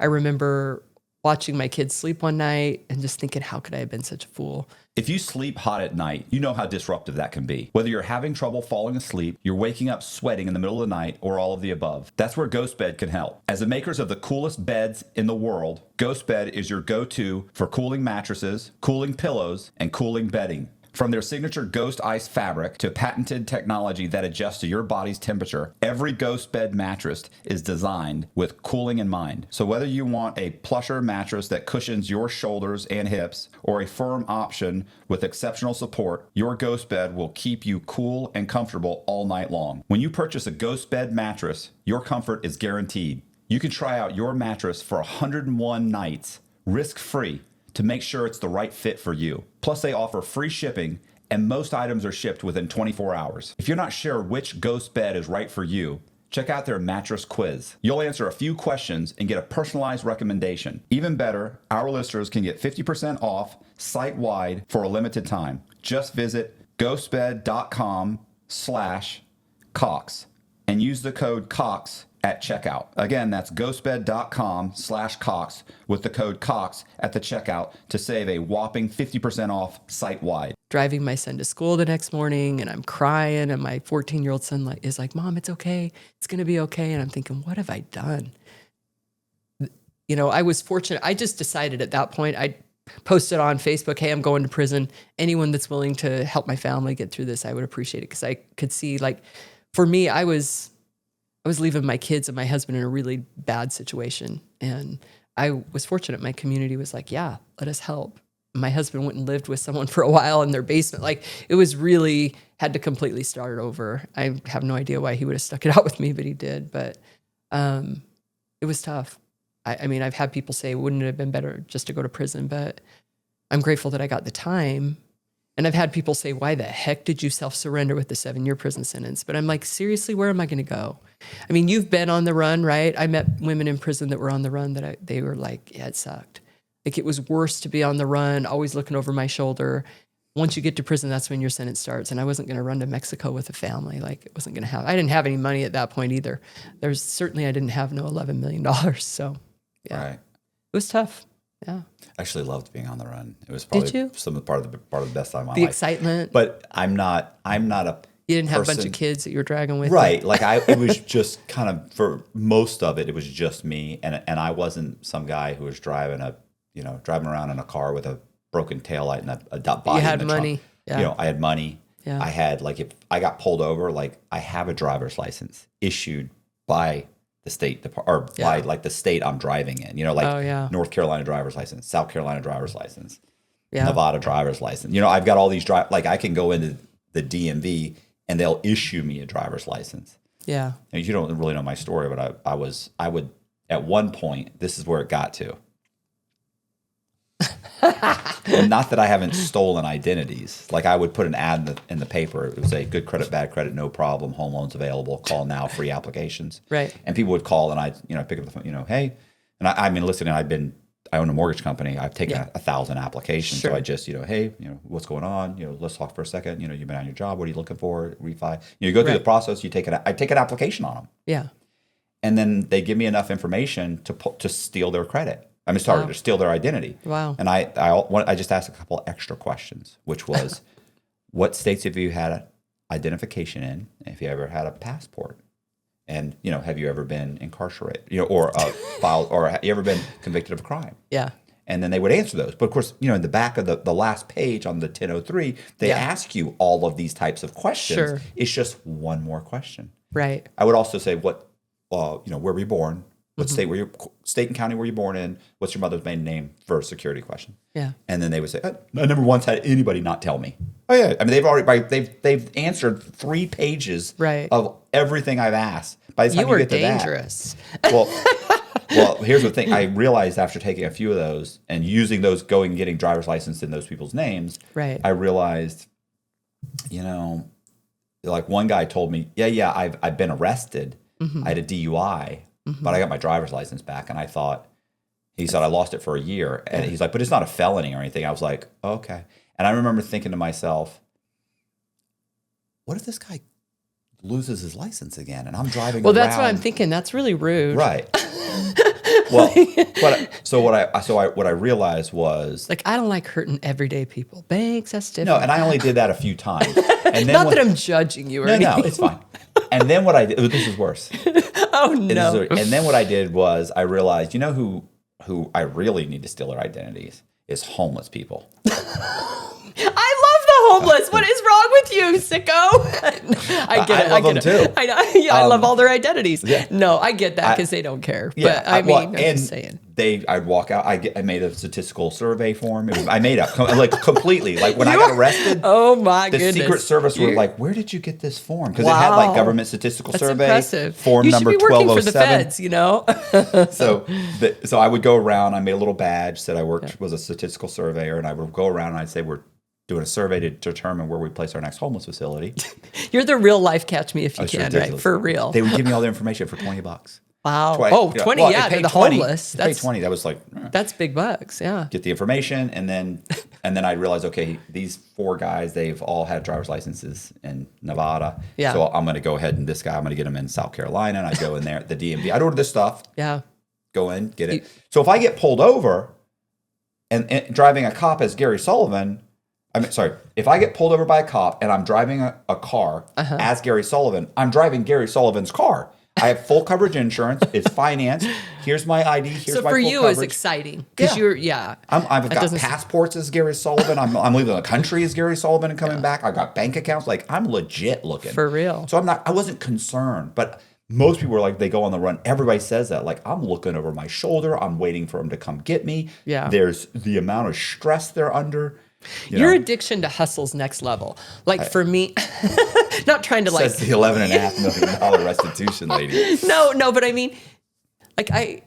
remember watching my kids sleep one night and just thinking, how could I have been such a fool? If you sleep hot at night, you know how disruptive that can be. Whether you're having trouble falling asleep, you're waking up sweating in the middle of the night, or all of the above. That's where Ghost Bed can help. As the makers of the coolest beds in the world, Ghost Bed is your go-to for cooling mattresses, cooling pillows, and cooling bedding. From their signature Ghost Ice fabric to patented technology that adjusts to your body's temperature, every Ghost Bed mattress is designed with cooling in mind. So whether you want a plusher mattress that cushions your shoulders and hips, or a firm option with exceptional support, your Ghost Bed will keep you cool and comfortable all night long. When you purchase a Ghost Bed mattress, your comfort is guaranteed. You can try out your mattress for 101 nights, risk-free, to make sure it's the right fit for you. Plus, they offer free shipping, and most items are shipped within 24 hours. If you're not sure which Ghost Bed is right for you, check out their mattress quiz. You'll answer a few questions and get a personalized recommendation. Even better, our listeners can get 50% off site-wide for a limited time. Just visit ghostbed.com/Cox and use the code COX at checkout. Again, that's ghostbed.com/Cox with the code COX at the checkout to save a whopping 50% off site-wide. Driving my son to school the next morning, and I'm crying, and my 14-year-old son is like, Mom, it's okay. It's going to be okay. And I'm thinking, what have I done? I was fortunate. I just decided at that point, posted on Facebook, hey, I'm going to prison. Anyone that's willing to help my family get through this, I would appreciate it. Because I could see, like, for me, I was leaving my kids and my husband in a really bad situation. And I was fortunate. My community was like, yeah, let us help. My husband went and lived with someone for a while in their basement. Like, it was really, had to completely start over. I have no idea why he would have stuck it out with me, but he did. But it was tough. I mean, I've had people say, wouldn't it have been better just to go to prison? But I'm grateful that I got the time. And I've had people say, why the heck did you self-surrender with the 7-year prison sentence? But I'm like, seriously, where am I going to go? I mean, you've been on the run, right? I met women in prison that were on the run that they were like, yeah, it sucked. Like, it was worse to be on the run, always looking over my shoulder. Once you get to prison, that's when your sentence starts. And I wasn't going to run to Mexico with a family. Like, it wasn't going to happen. I didn't have any money at that point either. I didn't have no $11 million. So, yeah, Right. It was tough. Yeah. I actually loved being on the run. It was probably part of the best time of my The life. excitement. But I'm not a You didn't have a bunch person- of kids that you were dragging with Right. you. Like it was just kind of, for most of it, it was just me. And I wasn't some guy who was driving around in a car with a broken taillight and a body You had in the money. trunk. Yeah. I had money. Yeah. I had, like, if I got pulled over, like, I have a driver's license issued by the state by like the state I'm driving in, Oh, yeah. North Carolina driver's license, South Carolina driver's license, Yeah. Nevada driver's license. I've got all these like, I can go into the DMV and they'll issue me a driver's license. Yeah. And you don't really know my story, but I would, at one point, this is where it got to. Not that I haven't stolen identities. Like, I would put an ad in the paper. It would say, good credit, bad credit, no problem, home loans available, call now, free applications. Right. And people would call and I'd, pick up the phone, hey. And I mean, listen, I own a mortgage company. I've taken 1,000 applications. Sure. So I just, hey, what's going on? Let's talk for a second. You've been on your job. What are you looking for? Refi. You go through the process. I take an application on them. Yeah. And then they give me enough information to steal their credit. To steal their identity. Wow. And I just asked a couple extra questions, which was, what states have you had identification in? If you ever had a passport, and have you ever been incarcerated? Or filed, or have you ever been convicted of a crime? Yeah. And then they would answer those. But of course, in the back of the last page on the 1003, they ask you all of these types of questions. Sure. It's just one more question. Right. I would also say, where were you born? What state and county were you born in? What's your mother's maiden name, for a security question? Yeah. And then they would say, I never once had anybody not tell me. Oh yeah. I mean, they've answered 3 pages of everything I've asked. By the time you get to dangerous. that, well, here's the thing. I realized after taking a few of those and using those, going and getting driver's license in those people's names, I realized, like, one guy told me, I've been arrested. I had a DUI. But I got my driver's license back, and he said I lost it for a year. And he's like, but it's not a felony or anything. I was like, oh, okay. And I remember thinking to myself, what if this guy loses his license again and I'm driving around? That's what I'm thinking. That's really rude. Right. Well, what I realized was, like, I don't like hurting everyday people. Banks, that's different. No, and I only did that a few times. And then not that I'm judging you or anything. No, it's fine. And then what I did, this is worse. Oh no! And then what I did was I realized, who I really need to steal their identities is homeless people. I love the homeless. What is wrong with you, sicko? I get it. I love them too. I know. Yeah, I love all their identities. Yeah. No, I get that because they don't care. Yeah, But I'm just saying. I'd walk out. I made a statistical survey form. I made up completely. Like, when I got arrested, oh my the goodness, Secret Service were like, "Where did you get this form?" Because it had, like, government statistical That's survey impressive. form you number should be working for the 1207. feds, So I would go around. I made a little badge that I was a statistical surveyor, and I would go around and I'd say, we're doing a survey to determine where we place our next homeless facility. You're the real life catch me if you can, ridiculous. right? For real. They would give me all the information for $20. Wow. 20, yeah, they're the homeless. They paid 20. That was like, that's big bucks, yeah. Get the information, and then I realized, okay, these 4 guys, they've all had driver's licenses in Nevada. Yeah. So I'm going to go ahead and I'm going to get them in South Carolina, and I go in there, the DMV. I'd order this stuff. Yeah. Go in, get it. So if I get pulled over and driving a cop as Gary Sullivan, if I get pulled over by a cop and I'm driving a car as Gary Sullivan, I'm driving Gary Sullivan's car. I have full coverage insurance. It's financed. Here's my ID. Here's So my for full you, coverage. it's exciting because I've got passports as Gary Sullivan. I'm leaving the country as Gary Sullivan and coming back. I got bank accounts. Like, I'm legit looking. For real. So I wasn't concerned, but most people are like, they go on the run. Everybody says that. Like, I'm looking over my shoulder. I'm waiting for them to come get me. Yeah. There's the amount of stress they're under. Your addiction to hustle's next level. Like for me, not trying to Says the $11.5 million restitution lady. No, but I mean, like I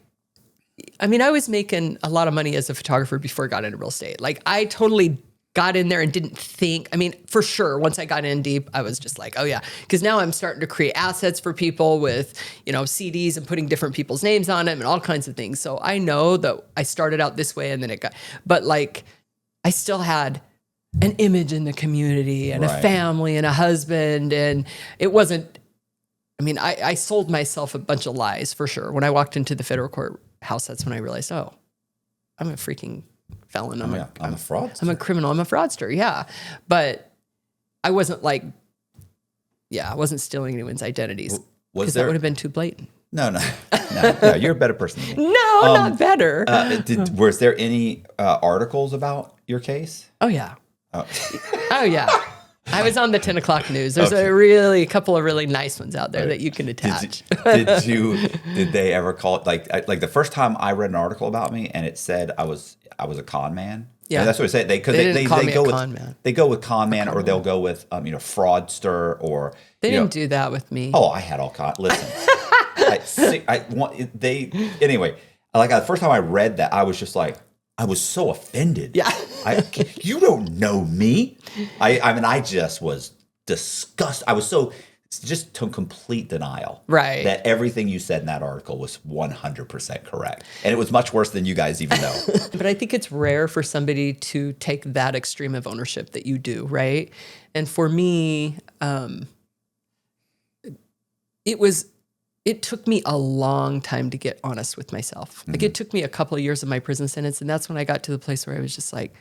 was making a lot of money as a photographer before I got into real estate. Like I totally got in there and didn't think, I mean, for sure, once I got in deep, I was just like, oh yeah. Because now I'm starting to create assets for people with, CDs and putting different people's names on them and all kinds of things. So I know that I started out this way and then but like, I still had an image in the community and a family and a husband. And it wasn't, I sold myself a bunch of lies for sure. When I walked into the federal courthouse, that's when I realized, oh, I'm a freaking felon. I'm a fraudster. I'm a criminal. I'm a fraudster. Yeah. But I wasn't I wasn't stealing anyone's identities because that would have been too blatant. No, you're a better person than me. No, not better. Was there any articles about your case? Oh, yeah. Oh, yeah. I was on the 10 o'clock news. There's a couple of really nice ones out there that you can attach. Did they ever call it like the first time I read an article about me and it said I was a con man? Yeah, that's what it said. They go with con man, or they'll go with fraudster, or they didn't do that with me. Oh, I had all kinds. Listen, anyway. Like the first time I read that, I was just like, I was so offended. Yeah, you don't know me. I just was disgusted. I was so just to complete denial. Right. That everything you said in that article was 100% correct. And it was much worse than you guys even know. But I think it's rare for somebody to take that extreme of ownership that you do, right? And for me, it took me a long time to get honest with myself. Like it took me a couple of years of my prison sentence. And that's when I got to the place where I was just like,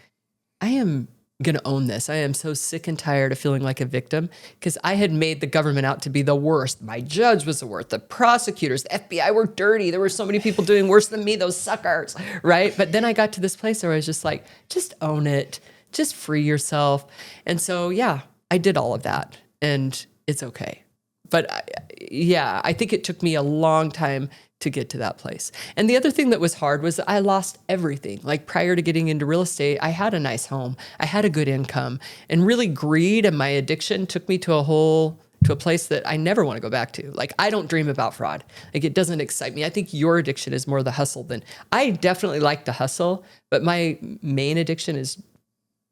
I am going to own this. I am so sick and tired of feeling like a victim because I had made the government out to be the worst. My judge was the worst. The prosecutors, the FBI were dirty. There were so many people doing worse than me, those suckers, right? But then I got to this place where I was just like, just own it. Just free yourself. And so, yeah, I did all of that and it's okay. But I think it took me a long time to get to that place. And the other thing that was hard was that I lost everything. Like prior to getting into real estate, I had a nice home. I had a good income. And really greed and my addiction took me to a place that I never want to go back to. Like I don't dream about fraud. Like it doesn't excite me. I think your addiction is more the hustle than I definitely like the hustle, but my main addiction is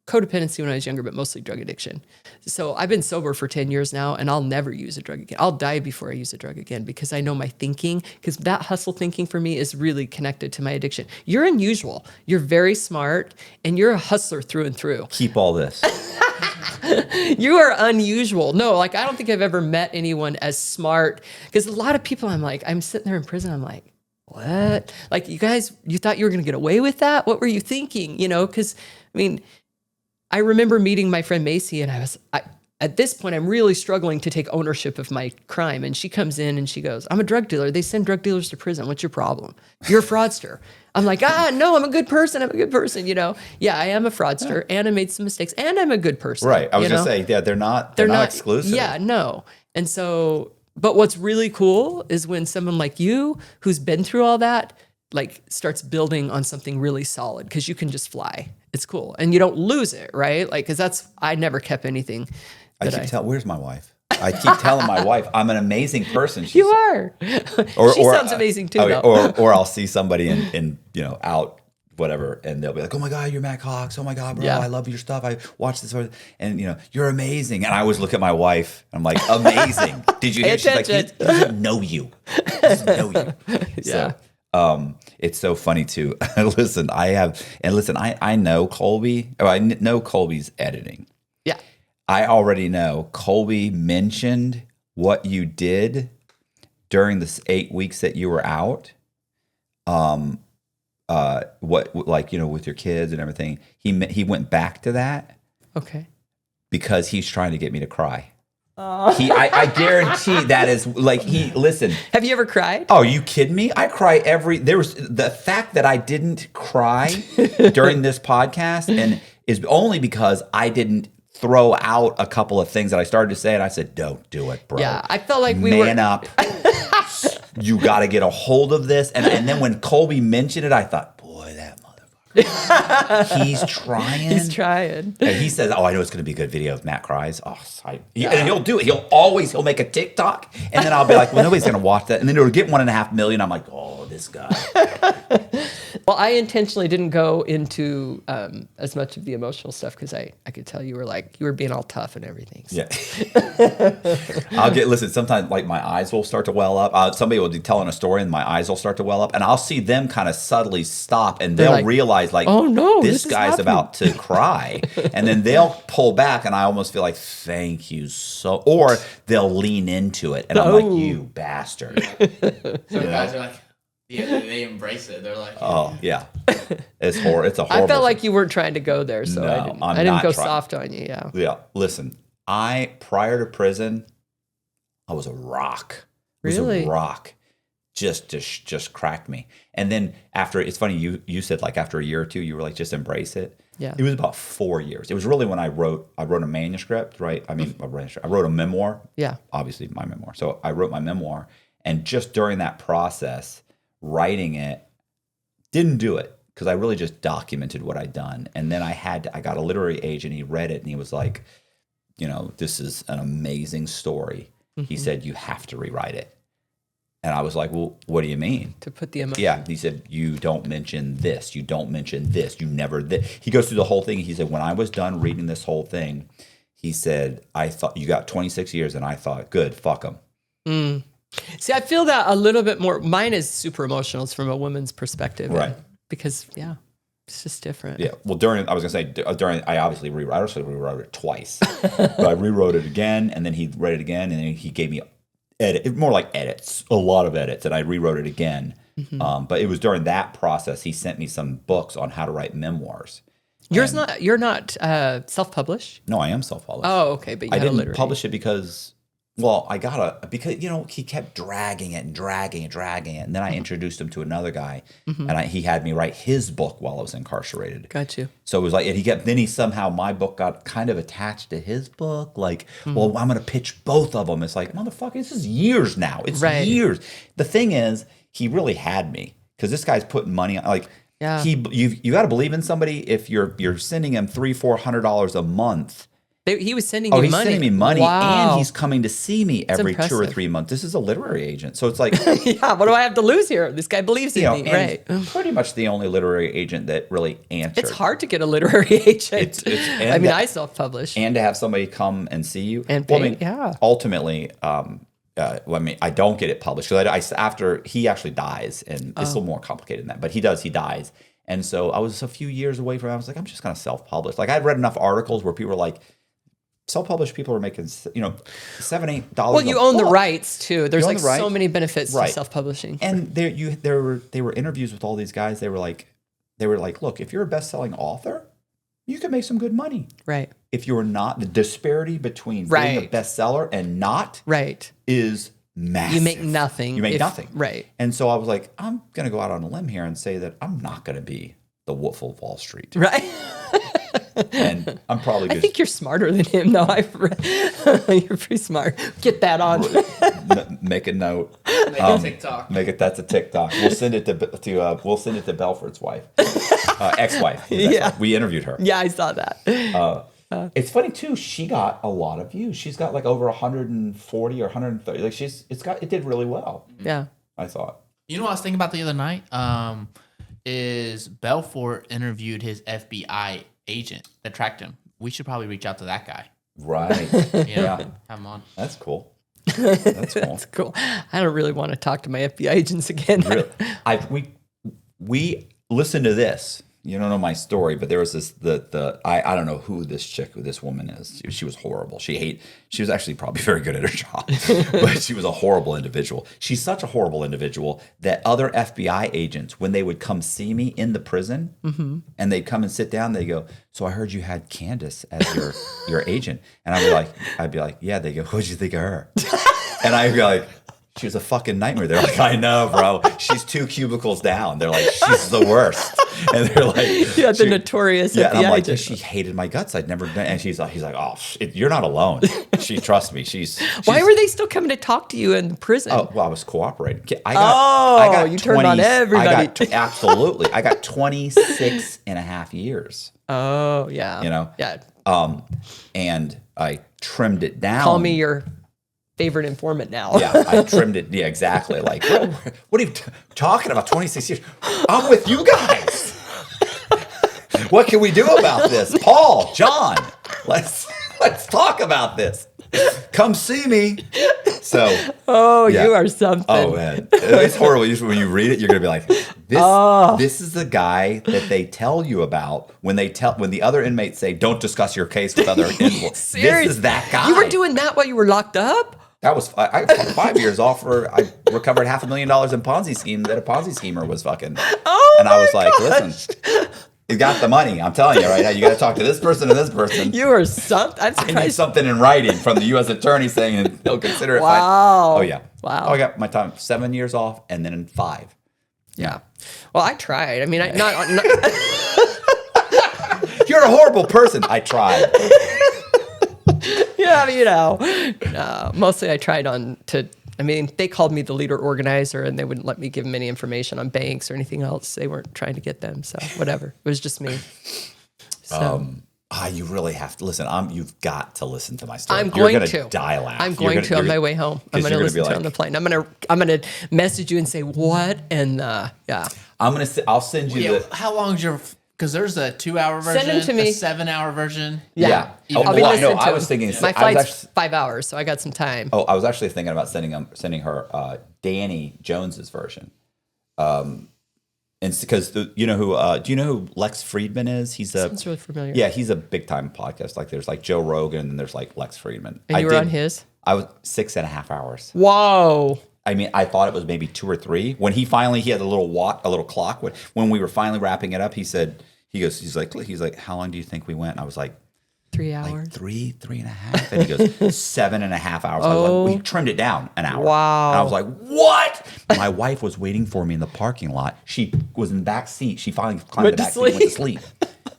codependency when I was younger, but mostly drug addiction. So I've been sober for 10 years now and I'll never use a drug again. I'll die before I use a drug again because I know my thinking, because that hustle thinking for me is really connected to my addiction. You're unusual. You're very smart and you're a hustler through and through. Keep all this. You are unusual. No, like I don't think I've ever met anyone as smart because a lot of people I'm sitting there in prison. I'm like, what? Like you guys, you thought you were going to get away with that? What were you thinking? Because I remember meeting my friend Macy and at this point, I'm really struggling to take ownership of my crime. And she comes in and she goes, I'm a drug dealer. They send drug dealers to prison. What's your problem? You're a fraudster. I'm like, no, I'm a good person. Yeah, I am a fraudster and I made some mistakes and I'm a good person. Right. I was going to say, yeah, they're not exclusive. Yeah, no. And so, but what's really cool is when someone like you, who's been through all that, like starts building on something really solid because you can just fly. It's cool. And you don't lose it, right? Like, because I never kept anything. Where's my wife? I keep telling my wife I'm an amazing person. You are. She sounds amazing too, though. Or I'll see somebody in out whatever, and they'll be like, "Oh my God, you're Matt Cox. Oh my God, bro, yeah. I love your stuff. I watch this, and you're amazing." And I always look at my wife, and I'm like, "Amazing." Did you hear? She's like, "He doesn't know you. He doesn't know you." Yeah. So, it's so funny too. I know Colby. I know Colby's editing. Yeah. I already know Colby mentioned what you did during the 8 weeks that you were out. With your kids and everything. He went back to that. Okay. Because he's trying to get me to cry. I guarantee that is like listen. Have you ever cried? Oh, you kidding me? I cry there was the fact that I didn't cry during this podcast and is only because I didn't throw out a couple of things that I started to say and I said, don't do it, bro. Yeah, I felt like Man up. You got to get a hold of this. And then when Colby mentioned it, I thought, boy, that motherfucker. He's trying. He's trying. And he says, oh, I know it's going to be a good video if Matt cries. Oh, and he'll do it. He'll make a TikTok. And then I'll be like, well, nobody's going to watch that. And then it'll get 1.5 million. I'm like, oh, this guy. Well, I intentionally didn't go into as much of the emotional stuff because I could tell you were being all tough and everything. So. Yeah. Listen, sometimes like my eyes will start to well up. Somebody will be telling a story and my eyes will start to well up and I'll see them kind of subtly stop and they'll realize like, oh no, this guy's about to cry. And then they'll pull back and I almost feel like, thank you or they'll lean into it. And I'm like, you bastard. Some guys are like, yeah, they embrace it. They're like, oh yeah, it's horrible. It's a horrible. I felt like you weren't trying to go there, so no, I didn't go soft on you. Yeah. Yeah. Listen, prior to prison, I was a rock. Really? Was a rock. Just cracked me. And then it's funny. You said like after a year or two, you were like, just embrace it. Yeah. It was about 4 years. It was really when I wrote a manuscript, right? I mean, I wrote a memoir. Yeah. Obviously my memoir. So I wrote my memoir, and just during that process. Writing it, didn't do it because I really just documented what I'd done. And then I got a literary agent. He read it and he was like, this is an amazing story. Mm-hmm. He said, you have to rewrite it. And I was like, well, what do you mean? To put the emotion. Yeah. He said, you don't mention this. You don't mention this. You never, he goes through the whole thing. He said, when I was done reading this whole thing, he said, I thought you got 26 years. And I thought, good, fuck them. Mm. See, I feel that a little bit more. Mine is super emotional. It's from a woman's perspective. Right. Because, yeah, it's just different. Yeah. Well, I obviously rewrote it twice. But I rewrote it again, and then he read it again, and then he gave me more like edits, a lot of edits, and I rewrote it again. Mm-hmm. But it was during that process, he sent me some books on how to write memoirs. You're not self-published? No, I am self-published. Oh, okay. But I didn't publish it because... Well, because he kept dragging it. And then I introduced him to another guy and he had me write his book while I was incarcerated. Got you. So it was like, and my book got kind of attached to his book. Like, well, I'm going to pitch both of them. It's like, motherfucker, this is years now. It's years. The thing is, he really had me because this guy's putting money on, like, yeah. You got to believe in somebody if you're sending him $300-400 a month. He was sending you money. He's sending me money, wow. and he's coming to see me every 2 or 3 months. This is a literary agent, so it's like, yeah. What do I have to lose here? This guy believes in me, right? Pretty much the only literary agent that really answered. It's hard to get a literary agent. I self-publish, and to have somebody come and see you and pay. Ultimately, I don't get it published because after he actually dies, and it's a little more complicated than that. But he dies, and so I was a few years away from. I was like, I'm just going to self-publish. Like I'd read enough articles where people were like. Self-published people are making, $7-8. Well, you own the rights too. There's like so many benefits to self-publishing. And there were interviews with all these guys. They were like, look, if you're a best-selling author, you can make some good money. Right. If you're not, the disparity between being a bestseller and not is massive. You make nothing. Nothing. Right. And so I was like, I'm going to go out on a limb here and say that I'm not going to be the Wolf of Wall Street. Right. And I'm probably I think you're smarter than him, though. You're pretty smart. Get that on. Make a note. Make a TikTok. That's a TikTok. We'll send it to Belford's wife, ex-wife. Yeah, we interviewed her. Yeah, I saw that. It's funny too. She got a lot of views. She's got like over 140 or 130. Like it did really well. Yeah, I thought. You know what I was thinking about the other night? Is Belfort interviewed his FBI agent that tracked him. We should probably reach out to that guy. Right. Yeah. Have him on. That's cool. That's cool. That's cool. I don't really want to talk to my FBI agents again. Really? We listen to this. you don't know my story, but there was I don't know who this woman is. She was horrible. She was actually probably very good at her job, but she was a horrible individual. She's such a horrible individual that other FBI agents, when they would come see me in the prison, and they'd come and sit down, they go, "So I heard you had Candace as your agent," and I'd be like, "Yeah." They go, "What'd you think of her?" And I'd be like, "She was a fucking nightmare." They're like, "I know, bro. She's 2 cubicles down." They're like, "She's the worst." And they're like, "Yeah, the notorious yeah." FBI And I'm like, agent. "She hated my guts. I'd never done." And he's like, "Oh, you're not alone. She trusts me. She's Why were they still coming to talk to you in the prison? Oh, well, I was cooperating. I got you turned on everybody. Absolutely. I got 26 and a half years. Oh, yeah. You know? Yeah. And I trimmed it down. Call me your favorite informant now. Yeah, I trimmed it. Yeah, exactly. Like, what are you talking about? 26 years. I'm with you guys. What can we do about this? Paul, John, let's talk about this. Come see me. So, you are something. oh man, it's horrible. Usually when you read it, you're gonna be like, this is the guy that they tell you about when the other inmates say, "Don't discuss your case with other inmates." This is that guy. You were doing that while you were locked up? That was I got 5 years off I recovered $500,000 in Ponzi scheme that a Ponzi schemer was fucking. Oh, and I was like, "Listen, you got the money. I'm telling you right now. You got to talk to this person and this person. You are something. I'm I need surprised. something in writing from the U.S. attorney saying they'll consider it." Wow. Oh yeah. Wow. Oh, I got my time 7 years off and then 5. Yeah. Well, I tried. I mean, not You're a horrible person. I tried. yeah, you know. No, mostly I tried I mean, they called me the leader organizer and they wouldn't let me give them any information on banks or anything else. They weren't trying to get them. So whatever. It was just me. So You really have to listen. You've got to listen to my story. I'm going You're to gonna die laughing. I'm going to on my way home. I'm going to listen to it on the plane. I'm going to message you and say what and yeah. I'll send you Yeah, the. how long is your? Because there's a 2-hour version, Send them to me. a 7-hour version. Yeah. Even Oh, I'll be well, listening no, to I it. was thinking. My I was flight's actually, 5 hours, so I got some time. I was actually thinking about sending her Danny Jones's version. And because do you know who Lex Friedman is? Sounds really familiar. Yeah, he's a big time podcast. Like there's like Joe Rogan and there's like Lex Friedman. And you were on his? I was 6.5 hours. Whoa. I mean, I thought it was maybe 2 or 3. When he had a little clock. When we were finally wrapping it up, he's like, "How long do you think we went?" And I was like, 3 hours. like 3.5. And he goes, 7.5 hours. I was like, we trimmed it down an hour. Wow. And I was like, what? My wife was waiting for me in the parking lot. She was in the back seat. She finally climbed the back seat and went to sleep.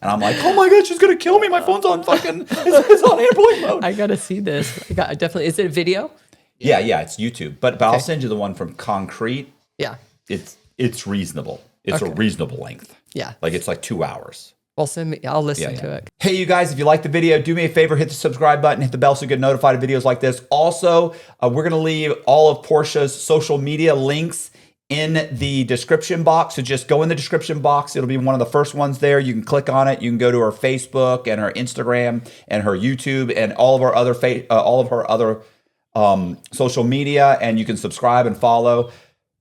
And I'm like, oh my God, she's going to kill me. My phone's on it's on airplane mode. I got to see this. I definitely. Is it a video? Yeah, it's YouTube. But I'll send you the one from Concrete. Yeah. It's reasonable. It's a reasonable length. Yeah. Like it's like 2 hours. Well, send me. I'll listen to it. Hey, you guys, if you like the video, do me a favor, hit the subscribe button, hit the bell so you get notified of videos like this. Also, we're going to leave all of Portia's social media links in the description box. So just go in the description box. It'll be one of the first ones there. You can click on it. You can go to her Facebook and her Instagram and her YouTube and all of her other social media, and you can subscribe and follow.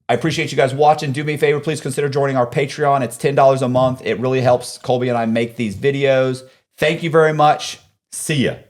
I appreciate you guys watching. Do me a favor, please consider joining our Patreon. It's $10 a month. It really helps Colby and I make these videos. Thank you very much. See ya.